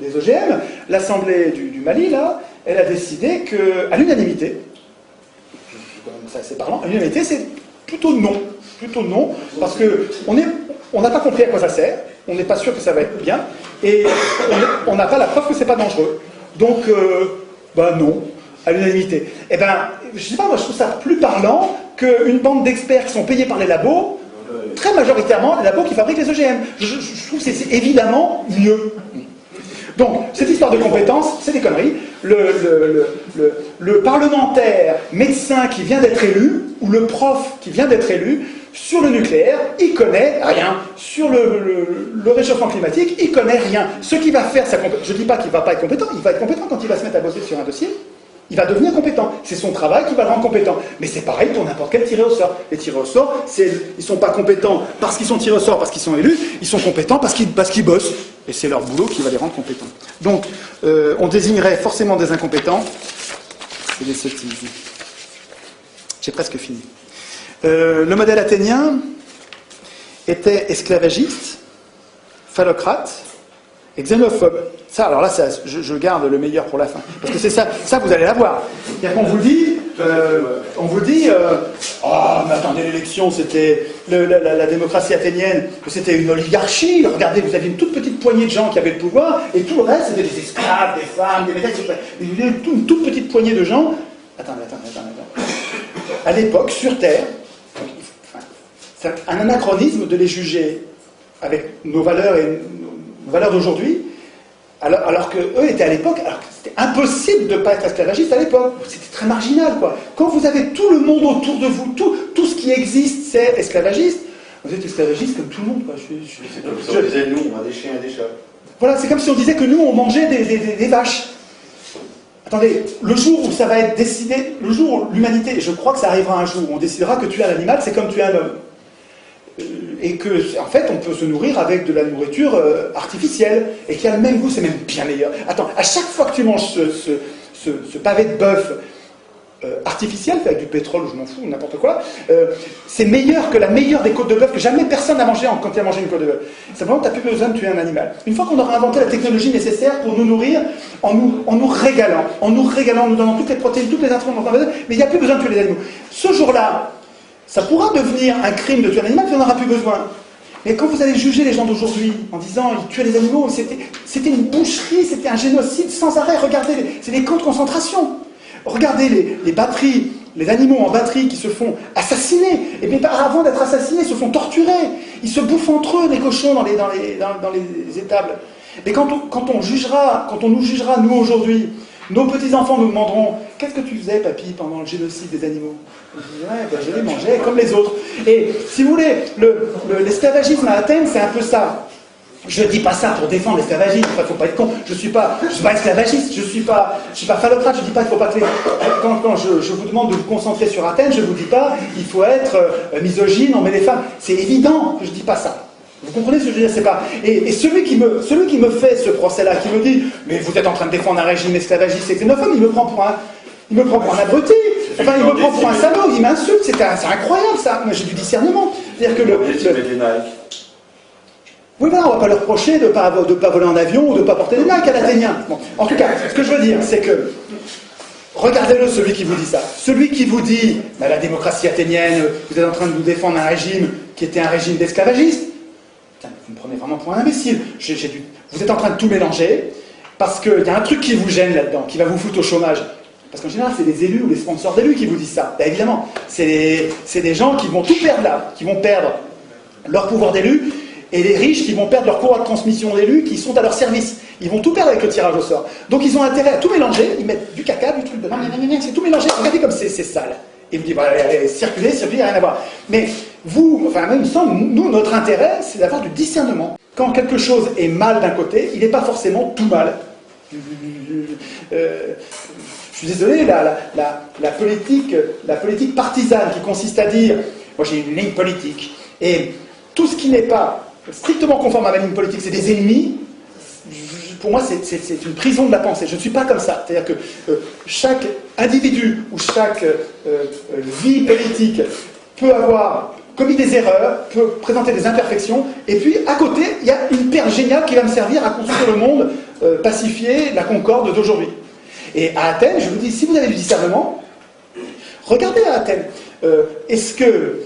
des OGM, l'assemblée du Mali, là, elle a décidé qu'à l'unanimité, ça c'est parlant, à l'unanimité, c'est plutôt non. Plutôt non, parce qu'on n'a pas compris à quoi ça sert, on n'est pas sûr que ça va être bien, et on n'a pas la preuve que c'est pas dangereux. Donc, non, à l'unanimité. Eh ben, je sais pas, moi je trouve ça plus parlant qu'une bande d'experts qui sont payés par les labos, très majoritairement les labos qui fabriquent les OGM. Je trouve que c'est évidemment mieux. Donc, cette histoire de compétences, c'est des conneries. Le parlementaire médecin qui vient d'être élu, ou le prof qui vient d'être élu, sur le nucléaire, il connaît rien. Sur le réchauffement climatique, il connaît rien. Ce qui va faire sa compétence, je ne dis pas qu'il ne va pas être compétent, il va être compétent quand il va se mettre à bosser sur un dossier. Il va devenir compétent. C'est son travail qui va le rendre compétent. Mais c'est pareil pour n'importe quel tiré au sort. Les tirés au sort, ils ne sont pas compétents parce qu'ils sont tirés au sort, parce qu'ils sont élus, ils sont compétents parce qu'ils bossent. Et c'est leur boulot qui va les rendre compétents. Donc, on désignerait forcément des incompétents. C'est des sottises. J'ai presque fini. Le modèle athénien était esclavagiste, phallocrate et xénophobe. Ça, alors là, je garde le meilleur pour la fin. Parce que c'est ça vous allez l'avoir. C'est-à-dire qu'on vous dit, mais attendez, l'élection, c'était la démocratie athénienne, c'était une oligarchie. Regardez, vous aviez une toute petite poignée de gens qui avaient le pouvoir, et tout le reste, c'était des esclaves, des femmes, des métèques, une toute petite poignée de gens. Attendez. À l'époque, sur Terre, c'est un anachronisme de les juger avec nos valeurs et nos valeurs d'aujourd'hui, alors qu'eux étaient à l'époque, alors que c'était impossible de ne pas être esclavagiste à l'époque. C'était très marginal, quoi. Quand vous avez tout le monde autour de vous, tout ce qui existe, c'est esclavagiste, vous êtes esclavagiste comme tout le monde, quoi. On disait, nous, on a des chiens et des chats. Voilà, c'est comme si on disait que nous, on mangeait des vaches. Attendez, le jour où ça va être décidé, le jour où l'humanité, et je crois que ça arrivera un jour, où on décidera que tuer un animal, c'est comme tuer un homme. Et que, en fait, on peut se nourrir avec de la nourriture artificielle, et qui a le même goût, c'est même bien meilleur. Attends, à chaque fois que tu manges ce pavé de bœuf artificiel, fait avec du pétrole, je m'en fous, n'importe quoi, c'est meilleur que la meilleure des côtes de bœuf que jamais personne n'a mangé quand il a mangé une côte de bœuf. Simplement, tu n'as plus besoin de tuer un animal. Une fois qu'on aura inventé la technologie nécessaire pour nous nourrir, en nous régalant, en nous donnant toutes les protéines, toutes les intrants, mais il n'y a plus besoin de tuer les animaux. Ce jour-là, ça pourra devenir un crime de tuer un animal, puis on n'aura plus besoin. Mais quand vous allez juger les gens d'aujourd'hui en disant ils tuaient les animaux, c'était une boucherie, c'était un génocide sans arrêt, regardez, c'est des camps de concentration. Regardez les batteries, les animaux en batterie qui se font assassiner, et bien avant d'être assassinés, ils se font torturer. Ils se bouffent entre eux, les cochons, dans les étables. Et quand on nous jugera, nous aujourd'hui, nos petits-enfants nous demanderont « Qu'est-ce que tu faisais, papy, pendant le génocide des animaux ?» Je les mangeais comme les autres. Et si vous voulez, l'esclavagisme à Athènes, c'est un peu ça. Je ne dis pas ça pour défendre l'esclavagisme, il ne faut pas être con. Je ne suis pas esclavagiste, je ne suis pas phallocrate, je ne dis pas qu'il ne faut pas que quand je vous demande de vous concentrer sur Athènes, je ne vous dis pas il faut être misogyne, on met les femmes. C'est évident que je ne dis pas ça. Vous comprenez ce que je veux dire, c'est pas. Et celui qui me fait ce procès-là, qui me dit mais vous êtes en train de défendre un régime esclavagiste et xénophobe, il me prend pour un abruti. Enfin, il me prend pour un salaud, il m'insulte, c'est incroyable ça. Moi j'ai du discernement. C'est-à-dire que oui, voilà, on ne va pas leur reprocher de ne pas voler en avion ou de ne pas porter des Nike à l'Athénien. Bon, en tout cas, ce que je veux dire, c'est que regardez-le, celui qui vous dit ça. Celui qui vous dit bah, la démocratie athénienne, vous êtes en train de nous défendre un régime qui était un régime d'esclavagistes. Vous me prenez vraiment pour un imbécile. Vous êtes en train de tout mélanger parce qu'il y a un truc qui vous gêne là-dedans, qui va vous foutre au chômage. Parce qu'en général, c'est les élus ou les sponsors d'élus qui vous disent ça. Bah, évidemment, c'est des gens qui vont tout perdre là, qui vont perdre leur pouvoir d'élu, et les riches qui vont perdre leur courroie de transmission d'élus qui sont à leur service. Ils vont tout perdre avec le tirage au sort. Donc ils ont intérêt à tout mélanger, ils mettent du caca, du truc dedans, c'est tout mélangé. Regardez comme c'est sale. Et vous dites, voilà, circuler, il n'y a rien à voir. Mais vous, enfin même il me semble, nous, notre intérêt, c'est d'avoir du discernement. Quand quelque chose est mal d'un côté, il n'est pas forcément tout mal. Je suis désolé, la politique partisane qui consiste à dire, moi j'ai une ligne politique, et tout ce qui n'est pas strictement conforme à ma ligne politique, c'est des ennemis. Pour moi, c'est une prison de la pensée. Je ne suis pas comme ça. C'est-à-dire que chaque individu ou chaque vie politique peut avoir commis des erreurs, peut présenter des imperfections, et puis à côté, il y a une perle géniale qui va me servir à construire le monde pacifié, la concorde d'aujourd'hui. Et à Athènes, je vous dis, si vous avez du discernement, regardez à Athènes. Est-ce que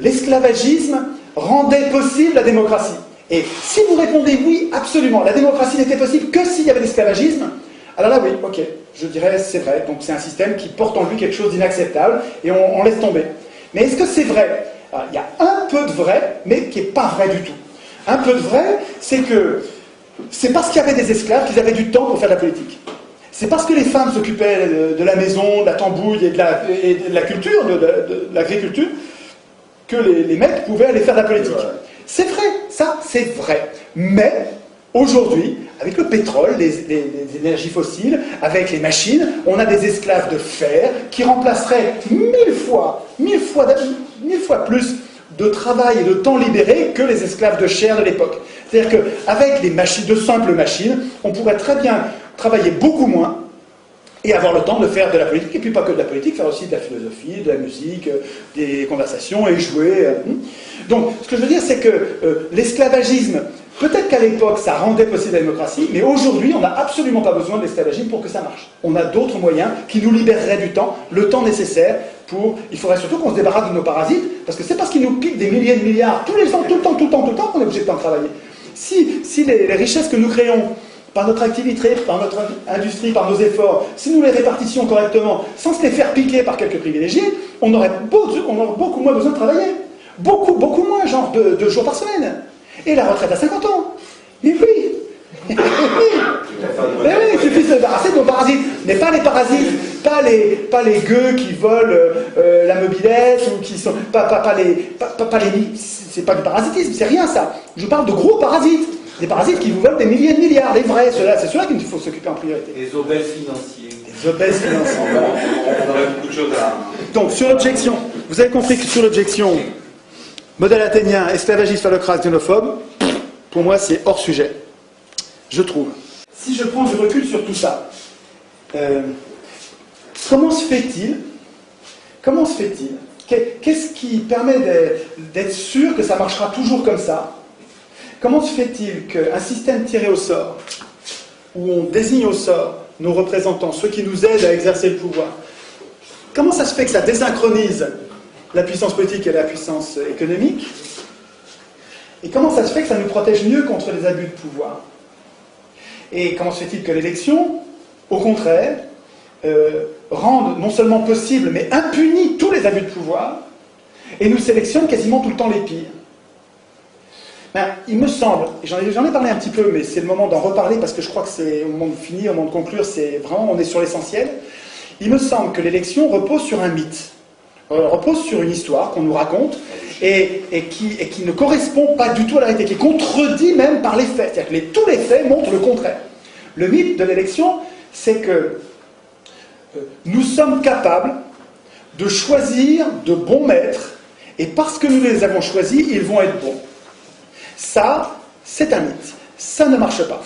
l'esclavagisme rendait possible la démocratie? Et si vous répondez oui, absolument, la démocratie n'était possible que s'il y avait l'esclavagisme, alors là oui, ok, je dirais c'est vrai, donc c'est un système qui porte en lui quelque chose d'inacceptable, et on laisse tomber. Mais est-ce que c'est vrai? Alors, il y a un peu de vrai, mais qui n'est pas vrai du tout. Un peu de vrai, c'est que c'est parce qu'il y avait des esclaves qu'ils avaient du temps pour faire de la politique. C'est parce que les femmes s'occupaient de la maison, de la tambouille et de la culture, de l'agriculture, que les mecs pouvaient aller faire de la politique. C'est vrai, ça c'est vrai. Mais aujourd'hui, avec le pétrole, les énergies fossiles, avec les machines, on a des esclaves de fer qui remplaceraient mille fois plus de travail et de temps libéré que les esclaves de chair de l'époque. C'est-à-dire qu'avec des machines, de simples machines, on pourrait très bien travailler beaucoup moins et avoir le temps de faire de la politique, et puis pas que de la politique, faire aussi de la philosophie, de la musique, des conversations, et jouer. Donc, ce que je veux dire, c'est que l'esclavagisme, peut-être qu'à l'époque, ça rendait possible la démocratie, mais aujourd'hui, on n'a absolument pas besoin de l'esclavagisme pour que ça marche. On a d'autres moyens qui nous libéreraient du temps, le temps nécessaire pour... Il faudrait surtout qu'on se débarrasse de nos parasites, parce que c'est parce qu'ils nous piquent des milliers de milliards tous les ans, tout le temps, qu'on est obligé de temps travailler. Si les richesses que nous créons, par notre activité, par notre industrie, par nos efforts, si nous les répartissions correctement, sans se les faire piquer par quelques privilégiés, on aurait beaucoup moins besoin de travailler. Beaucoup moins, genre 2 jours par semaine. Et la retraite à 50 ans. Mais oui. Mais oui, il suffit de se débarrasser de nos parasites. Mais pas les parasites, pas les gueux qui volent la mobilette, ou qui sont... c'est pas du parasitisme, c'est rien ça. Je parle de gros parasites. Des parasites qui vous volent des milliers de milliards, les vrais, c'est ceux-là qu'il faut s'occuper en priorité. Les obèses financiers. Les obèses financiers. On aurait beaucoup de choses à... Donc, sur l'objection, vous avez compris que sur l'objection, modèle athénien, esclavagiste, phallocrate, xénophobe, pour moi, c'est hors sujet. Je trouve. Si je prends du recul sur tout ça, comment se fait-il Qu'est-ce qui permet d'être sûr que ça marchera toujours comme ça? Comment se fait-il qu'un système tiré au sort, où on désigne au sort nos représentants, ceux qui nous aident à exercer le pouvoir, comment ça se fait que ça désynchronise la puissance politique et la puissance économique? Et comment ça se fait que ça nous protège mieux contre les abus de pouvoir? Et comment se fait-il que l'élection, au contraire, rende non seulement possible, mais impunit tous les abus de pouvoir, et nous sélectionne quasiment tout le temps les pires? Ben, il me semble, et j'en ai parlé un petit peu, mais c'est le moment d'en reparler parce que je crois que c'est au moment de finir, au moment de conclure, c'est vraiment, on est sur l'essentiel. Il me semble que l'élection repose sur un mythe, repose sur une histoire qu'on nous raconte et qui ne correspond pas du tout à la réalité, qui est contredit même par les faits. C'est-à-dire que tous les faits montrent le contraire. Le mythe de l'élection, c'est que nous sommes capables de choisir de bons maîtres, et parce que nous les avons choisis, ils vont être bons. Ça, c'est un mythe. Ça ne marche pas.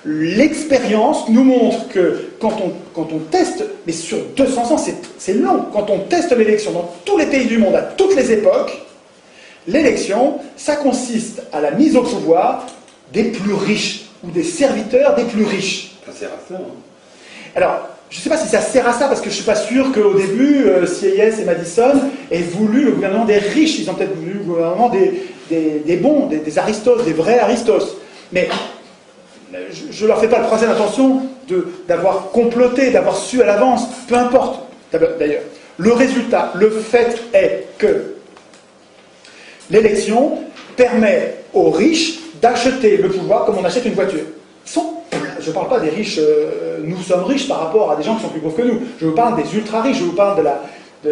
L'expérience nous montre que quand on teste, mais sur 200 ans, c'est long, quand on teste l'élection dans tous les pays du monde, à toutes les époques, l'élection, ça consiste à la mise au pouvoir des plus riches, ou des serviteurs des plus riches. Ça sert à ça, hein. Alors, je ne sais pas si ça sert à ça, parce que je ne suis pas sûr qu'au début, Sieyès et Madison aient voulu le gouvernement des riches. Ils ont peut-être voulu le gouvernement des bons, des aristos, des vrais aristos. Mais je ne leur fais pas le procès d'intention d'avoir comploté, d'avoir su à l'avance, peu importe. D'ailleurs, le résultat, le fait est que l'élection permet aux riches d'acheter le pouvoir comme on achète une voiture. Je ne parle pas des riches, nous sommes riches par rapport à des gens qui sont plus pauvres que nous. Je vous parle des ultra-riches, je vous parle de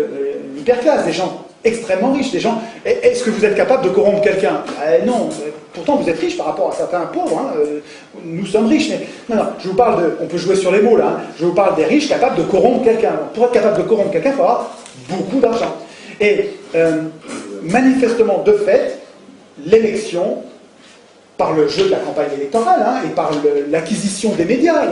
l'hyperclasse, des gens extrêmement riches, des gens... Est-ce que vous êtes capable de corrompre quelqu'un? Non, pourtant vous êtes riche par rapport à certains pauvres, hein. Nous sommes riches, mais... Non, je vous parle de... On peut jouer sur les mots, là. Hein. Je vous parle des riches capables de corrompre quelqu'un. Pour être capable de corrompre quelqu'un, il faut avoir beaucoup d'argent. Et manifestement, de fait, l'élection, par le jeu de la campagne électorale, hein, et par l'acquisition des médias,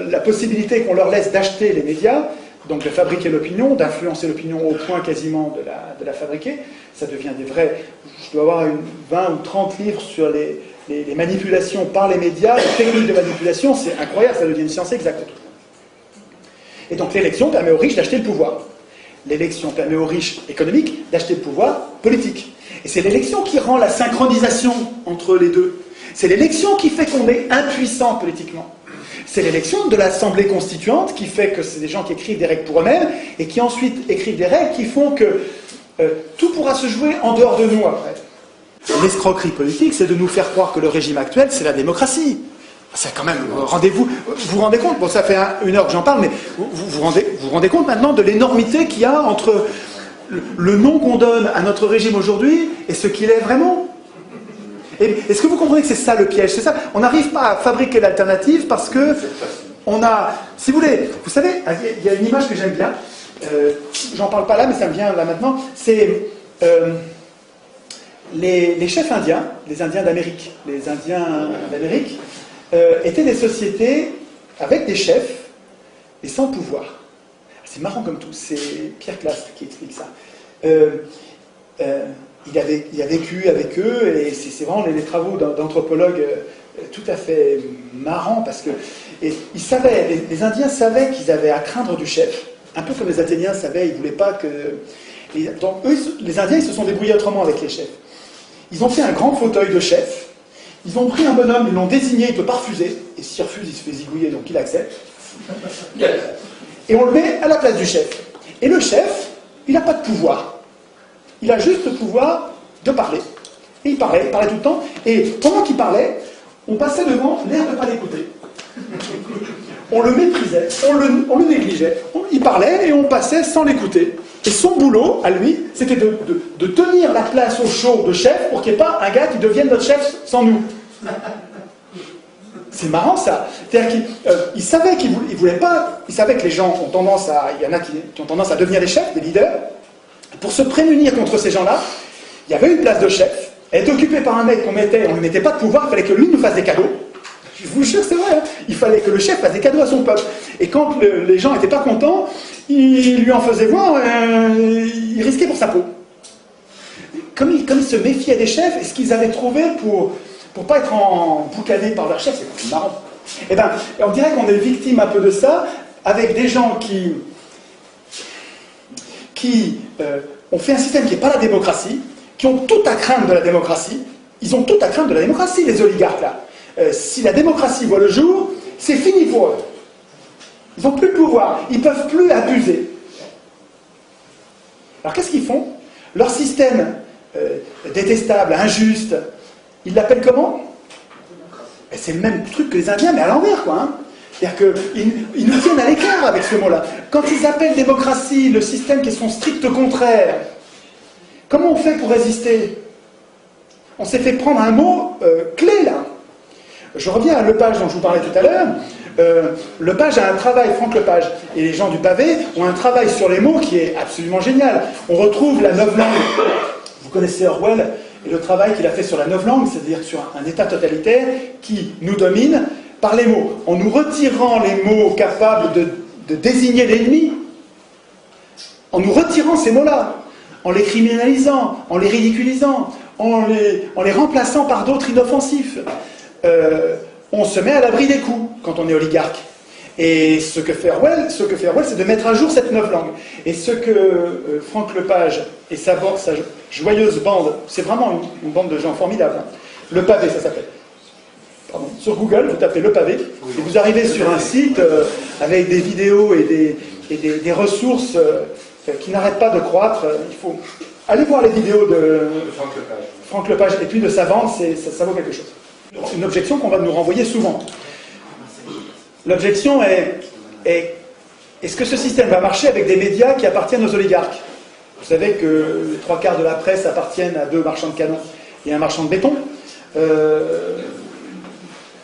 la possibilité qu'on leur laisse d'acheter les médias, donc de fabriquer l'opinion, d'influencer l'opinion au point quasiment de la fabriquer, ça devient des vrais... Je dois avoir 20 ou 30 livres sur les manipulations par les médias, les techniques de manipulation, c'est incroyable, ça devient une science exacte. Et donc l'élection permet aux riches d'acheter le pouvoir. L'élection permet aux riches économiques d'acheter le pouvoir politique. Et c'est l'élection qui rend la synchronisation entre les deux. C'est l'élection qui fait qu'on est impuissant politiquement. C'est l'élection de l'Assemblée constituante qui fait que c'est des gens qui écrivent des règles pour eux-mêmes et qui ensuite écrivent des règles qui font que tout pourra se jouer en dehors de nous après. L'escroquerie politique, c'est de nous faire croire que le régime actuel, c'est la démocratie. C'est quand même, vous vous rendez compte, bon ça fait 1 heure que j'en parle, mais vous rendez compte maintenant de l'énormité qu'il y a entre le nom qu'on donne à notre régime aujourd'hui et ce qu'il est vraiment. Est-ce que vous comprenez que c'est ça le piège? C'est ça. On n'arrive pas à fabriquer l'alternative parce que on a, si vous voulez, vous savez, il y a une image que j'aime bien, j'en parle pas là, mais ça me vient là maintenant, c'est les chefs indiens, les Indiens d'Amérique, étaient des sociétés avec des chefs et sans pouvoir. C'est marrant comme tout, c'est Pierre Clastre qui explique ça. Il a vécu avec eux, et c'est vraiment les travaux d'anthropologues tout à fait marrants, parce que ils savaient, les Indiens savaient qu'ils avaient à craindre du chef, un peu comme les Athéniens savaient, ils ne voulaient pas que... Donc eux, les Indiens, ils se sont débrouillés autrement avec les chefs. Ils ont fait un grand fauteuil de chef, ils ont pris un bonhomme, ils l'ont désigné, il ne peut pas refuser, et s'il refuse, il se fait zigouiller, donc il accepte. Et on le met à la place du chef. Et le chef, il n'a pas de pouvoir. Il a juste le pouvoir de parler. Et il parlait tout le temps. Et pendant qu'il parlait, on passait devant l'air de ne pas l'écouter. On le méprisait, on le négligeait. Il parlait et on passait sans l'écouter. Et son boulot, à lui, c'était de tenir la place au chaud de chef pour qu'il n'y ait pas un gars qui devienne notre chef sans nous. C'est marrant ça. C'est-à-dire qu'il savait qu'il voulait pas. Il savait que les gens ont tendance à. Il y en a qui ont tendance à devenir des chefs, des leaders. Pour se prémunir contre ces gens-là, il y avait une place de chef. Elle était occupée par un mec qu'on mettait, on ne lui mettait pas de pouvoir, il fallait que lui nous fasse des cadeaux. Je vous jure, c'est vrai, hein. Il fallait que le chef fasse des cadeaux à son peuple. Et quand les gens n'étaient pas contents, il lui en faisait voir, il risquait pour sa peau. Comme il se méfiait des chefs, et ce qu'ils avaient trouvé pour pas être emboucanés par leur chef, c'est marrant. Eh ben, on dirait qu'on est victime un peu de ça, avec des gens qui ont fait un système qui n'est pas la démocratie, qui ont tout à craindre de la démocratie. Ils ont tout à craindre de la démocratie, les oligarques là. Si la démocratie voit le jour, c'est fini pour eux. Ils n'ont plus de pouvoir, ils ne peuvent plus abuser. Alors qu'est-ce qu'ils font? Leur système détestable, injuste, ils l'appellent comment? C'est le même truc que les Indiens, mais à l'envers, quoi. Hein. C'est-à-dire qu'ils nous tiennent à l'écart avec ce mot-là. Quand ils appellent démocratie le système qui est son strict contraire, comment on fait pour résister? On s'est fait prendre un mot clé, là. Je reviens à Lepage dont je vous parlais tout à l'heure. Lepage a un travail, Franck Lepage, et les gens du pavé ont un travail sur les mots qui est absolument génial. On retrouve la novlangue. Vous connaissez Orwell et le travail qu'il a fait sur la novlangue, c'est-à-dire sur un État totalitaire qui nous domine par les mots, en nous retirant les mots capables de désigner l'ennemi, en nous retirant ces mots-là, en les criminalisant, en les ridiculisant, en les remplaçant par d'autres inoffensifs. On se met à l'abri des coups quand on est oligarque. Et ce que fait Orwell, c'est de mettre à jour cette novlangue. Et ce que Franck Lepage et sa joyeuse bande, c'est vraiment une bande de gens formidables. Hein. Le Pavé, ça s'appelle. Pardon. Sur Google, vous tapez Le Pavé, et vous arrivez sur un site avec des vidéos et des ressources qui n'arrêtent pas de croître. Il faut aller voir les vidéos de Franck Lepage et puis de sa bande, ça vaut quelque chose. Une objection qu'on va nous renvoyer souvent. L'objection est est-ce que ce système va marcher avec des médias qui appartiennent aux oligarques? Vous savez que les 3/4 de la presse appartiennent à 2 marchands de canons et un marchand de béton.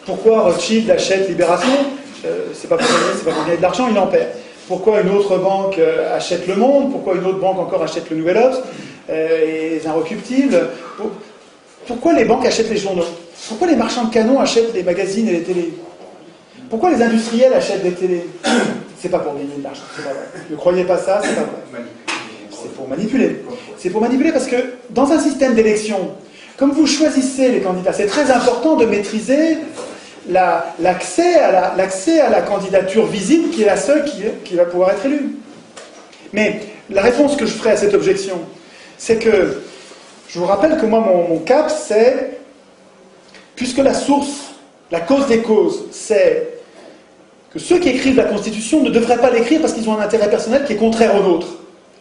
Pourquoi Rothschild achète Libération? C'est pas pour gagner de l'argent, il en perd. Pourquoi une autre banque achète Le Monde? Pourquoi une autre banque encore achète le Nouvel Obs? les inrecuptibles. Pourquoi les banques achètent les journaux? Pourquoi les marchands de canons achètent les magazines et les télés? Pourquoi les industriels achètent des télés? C'est pas pour gagner de l'argent, c'est pas vrai. Ne croyez pas ça, c'est pas vrai. C'est pour manipuler. C'est pour manipuler parce que dans un système d'élection, comme vous choisissez les candidats, c'est très important de maîtriser l'accès à la candidature visible qui est la seule qui va pouvoir être élue. Mais la réponse que je ferai à cette objection, c'est que je vous rappelle que moi, mon cap, c'est, puisque la source, la cause des causes, c'est que ceux qui écrivent la Constitution ne devraient pas l'écrire parce qu'ils ont un intérêt personnel qui est contraire au nôtre,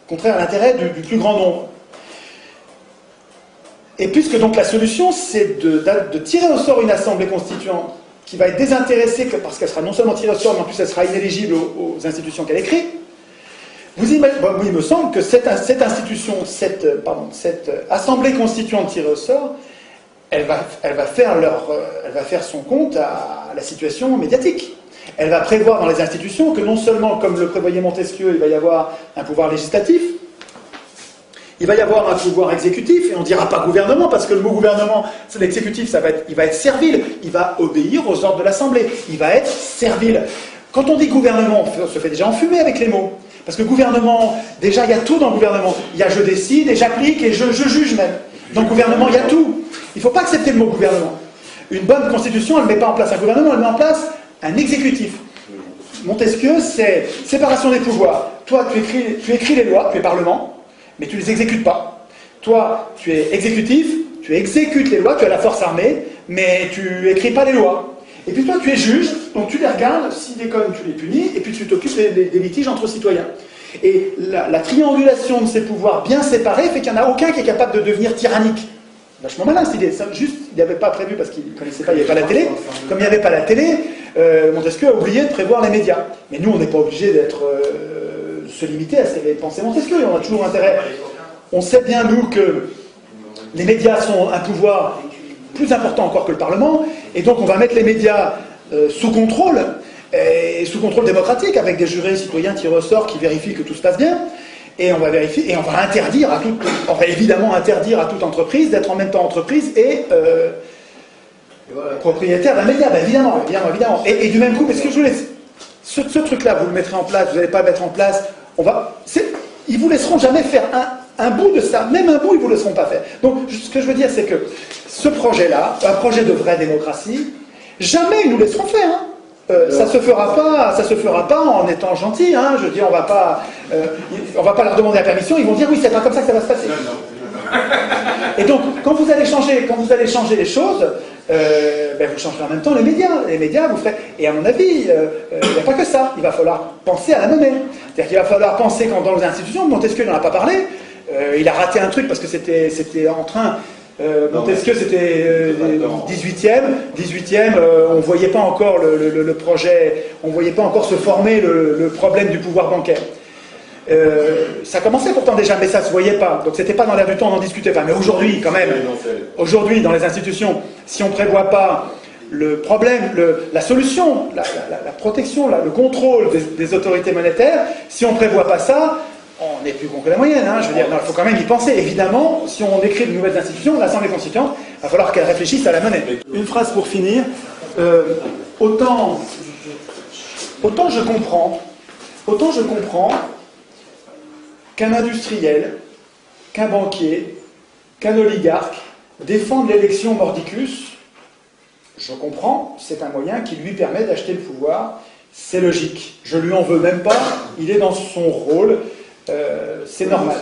contraire à l'intérêt du plus grand nombre. Et puisque donc la solution, c'est de tirer au sort une assemblée constituante qui va être désintéressée parce qu'elle sera non seulement tirée au sort, mais en plus elle sera inéligible aux institutions qu'elle écrit, il me semble que cette assemblée constituante tirée au sort, elle va faire son compte à la situation médiatique. Elle va prévoir dans les institutions que non seulement, comme le prévoyait Montesquieu, il va y avoir un pouvoir législatif, il va y avoir un pouvoir exécutif, et on ne dira pas gouvernement, parce que le mot gouvernement, c'est l'exécutif, il va être servile, il va obéir aux ordres de l'Assemblée, il va être servile. Quand on dit gouvernement, on se fait déjà enfumer avec les mots. Parce que gouvernement, déjà il y a tout dans le gouvernement. Il y a je décide et j'applique et je juge même. Dans le gouvernement, il y a tout. Il ne faut pas accepter le mot gouvernement. Une bonne constitution, elle ne met pas en place un gouvernement, elle met en place un exécutif. Montesquieu, c'est séparation des pouvoirs. Toi, tu écris les lois, tu es parlement, mais tu ne les exécutes pas. Toi, tu es exécutif, tu exécutes les lois, tu as la force armée, mais tu écris pas les lois. Et puis toi, tu es juge, donc tu les regardes, s'ils déconnent, tu les punis, et puis tu t'occupes des litiges entre citoyens. Et la triangulation de ces pouvoirs bien séparés fait qu'il n'y en a aucun qui est capable de devenir tyrannique. Vachement malin cette idée. Juste, il n'y avait pas prévu parce qu'il ne connaissait pas, il n'y avait pas la télé. Comme il n'y avait pas la télé, Montesquieu a oublié de prévoir les médias. Mais nous, on n'est pas obligé d'être se limiter à ce qu'avait pensé Montesquieu. On a toujours intérêt. On sait bien, nous, que les médias sont un pouvoir plus important encore que le Parlement, et donc on va mettre les médias sous contrôle démocratique, avec des jurés citoyens tirés au sort qui vérifient que tout se passe bien, et on va vérifier, et on va évidemment interdire à toute entreprise d'être en même temps entreprise et propriétaire d'un média, évidemment. Et du même coup, parce que je vous laisse, ce truc-là, vous le mettrez en place, vous n'allez pas le mettre en place, ils vous laisseront jamais faire un bout de ça, même un bout, ils vous laisseront pas faire. Donc, ce que je veux dire, c'est que ce projet-là, un projet de vraie démocratie, jamais ils nous laisseront faire. Ça se fera pas en étant gentil. Je veux dire, on va pas leur demander la permission. Ils vont dire oui, c'est pas comme ça que ça va se passer. Et donc, quand vous allez changer les choses, vous changerez en même temps les médias. Les médias, vous ferez. Et à mon avis, il n'y a pas que ça. Il va falloir penser à la monnaie. C'est-à-dire qu'il va falloir penser quand dans les institutions. Montesquieu n'en a pas parlé. Il a raté un truc parce que c'était en train. Montesquieu, c'était 18e, on ne voyait pas encore le projet, on ne voyait pas encore se former le problème du pouvoir bancaire. Ça commençait pourtant déjà, mais ça ne se voyait pas. Donc c'était pas dans l'air du temps, on en discutait pas. Mais aujourd'hui, quand même, aujourd'hui, dans les institutions, si on ne prévoit pas le problème, la solution, la protection, le contrôle des autorités monétaires, si on ne prévoit pas ça, on n'est plus con que la moyenne. Je veux dire, il faut quand même y penser. Évidemment, si on écrit de nouvelles institutions, l'Assemblée constituante, il va falloir qu'elle réfléchisse à la monnaie. Une phrase pour finir. Autant je comprends qu'un industriel, qu'un banquier, qu'un oligarque défende l'élection mordicus. Je comprends, c'est un moyen qui lui permet d'acheter le pouvoir. C'est logique. Je lui en veux même pas. Il est dans son rôle. C'est normal.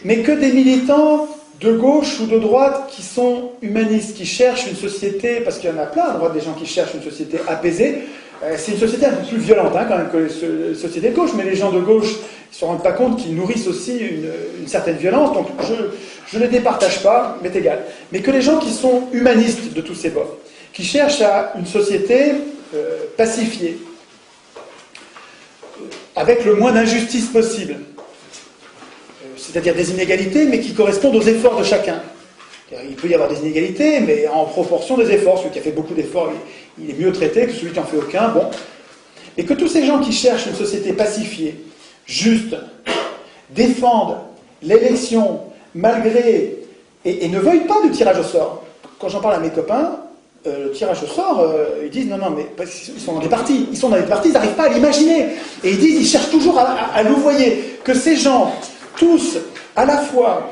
Mais que des militants de gauche ou de droite qui sont humanistes, qui cherchent une société, parce qu'il y en a plein à droite des gens qui cherchent une société apaisée, c'est une société un peu plus violente quand même que les sociétés de gauche, mais les gens de gauche ne se rendent pas compte qu'ils nourrissent aussi une certaine violence, donc je ne les départage pas, mais égal. Mais que les gens qui sont humanistes de tous ces bords, qui cherchent à une société pacifiée, avec le moins d'injustice possible, c'est-à-dire des inégalités, mais qui correspondent aux efforts de chacun. Il peut y avoir des inégalités, mais en proportion des efforts. Celui qui a fait beaucoup d'efforts, il est mieux traité que celui qui n'en fait aucun. Bon. Et que tous ces gens qui cherchent une société pacifiée, juste, défendent l'élection malgré... Et ne veuillent pas de tirage au sort. Quand j'en parle à mes copains, le tirage au sort, ils disent non, mais parce qu'ils sont dans des partis. Ils sont dans des partis, ils n'arrivent pas à l'imaginer. Et ils disent, ils cherchent toujours à louvoyer. Que ces gens, tous, à la fois,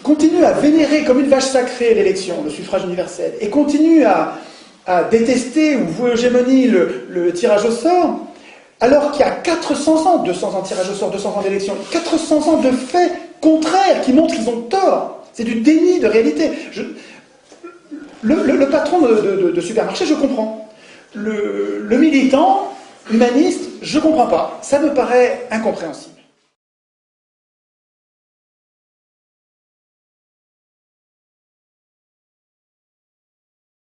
continuent à vénérer comme une vache sacrée l'élection, le suffrage universel, et continuent à détester ou vouer hégémonie le tirage au sort, alors qu'il y a 400 ans, 200 ans de tirage au sort, 200 ans d'élection, 400 ans de faits contraires qui montrent qu'ils ont tort. C'est du déni de réalité. Le patron de supermarché, je comprends. Le militant humaniste, je ne comprends pas. Ça me paraît incompréhensible.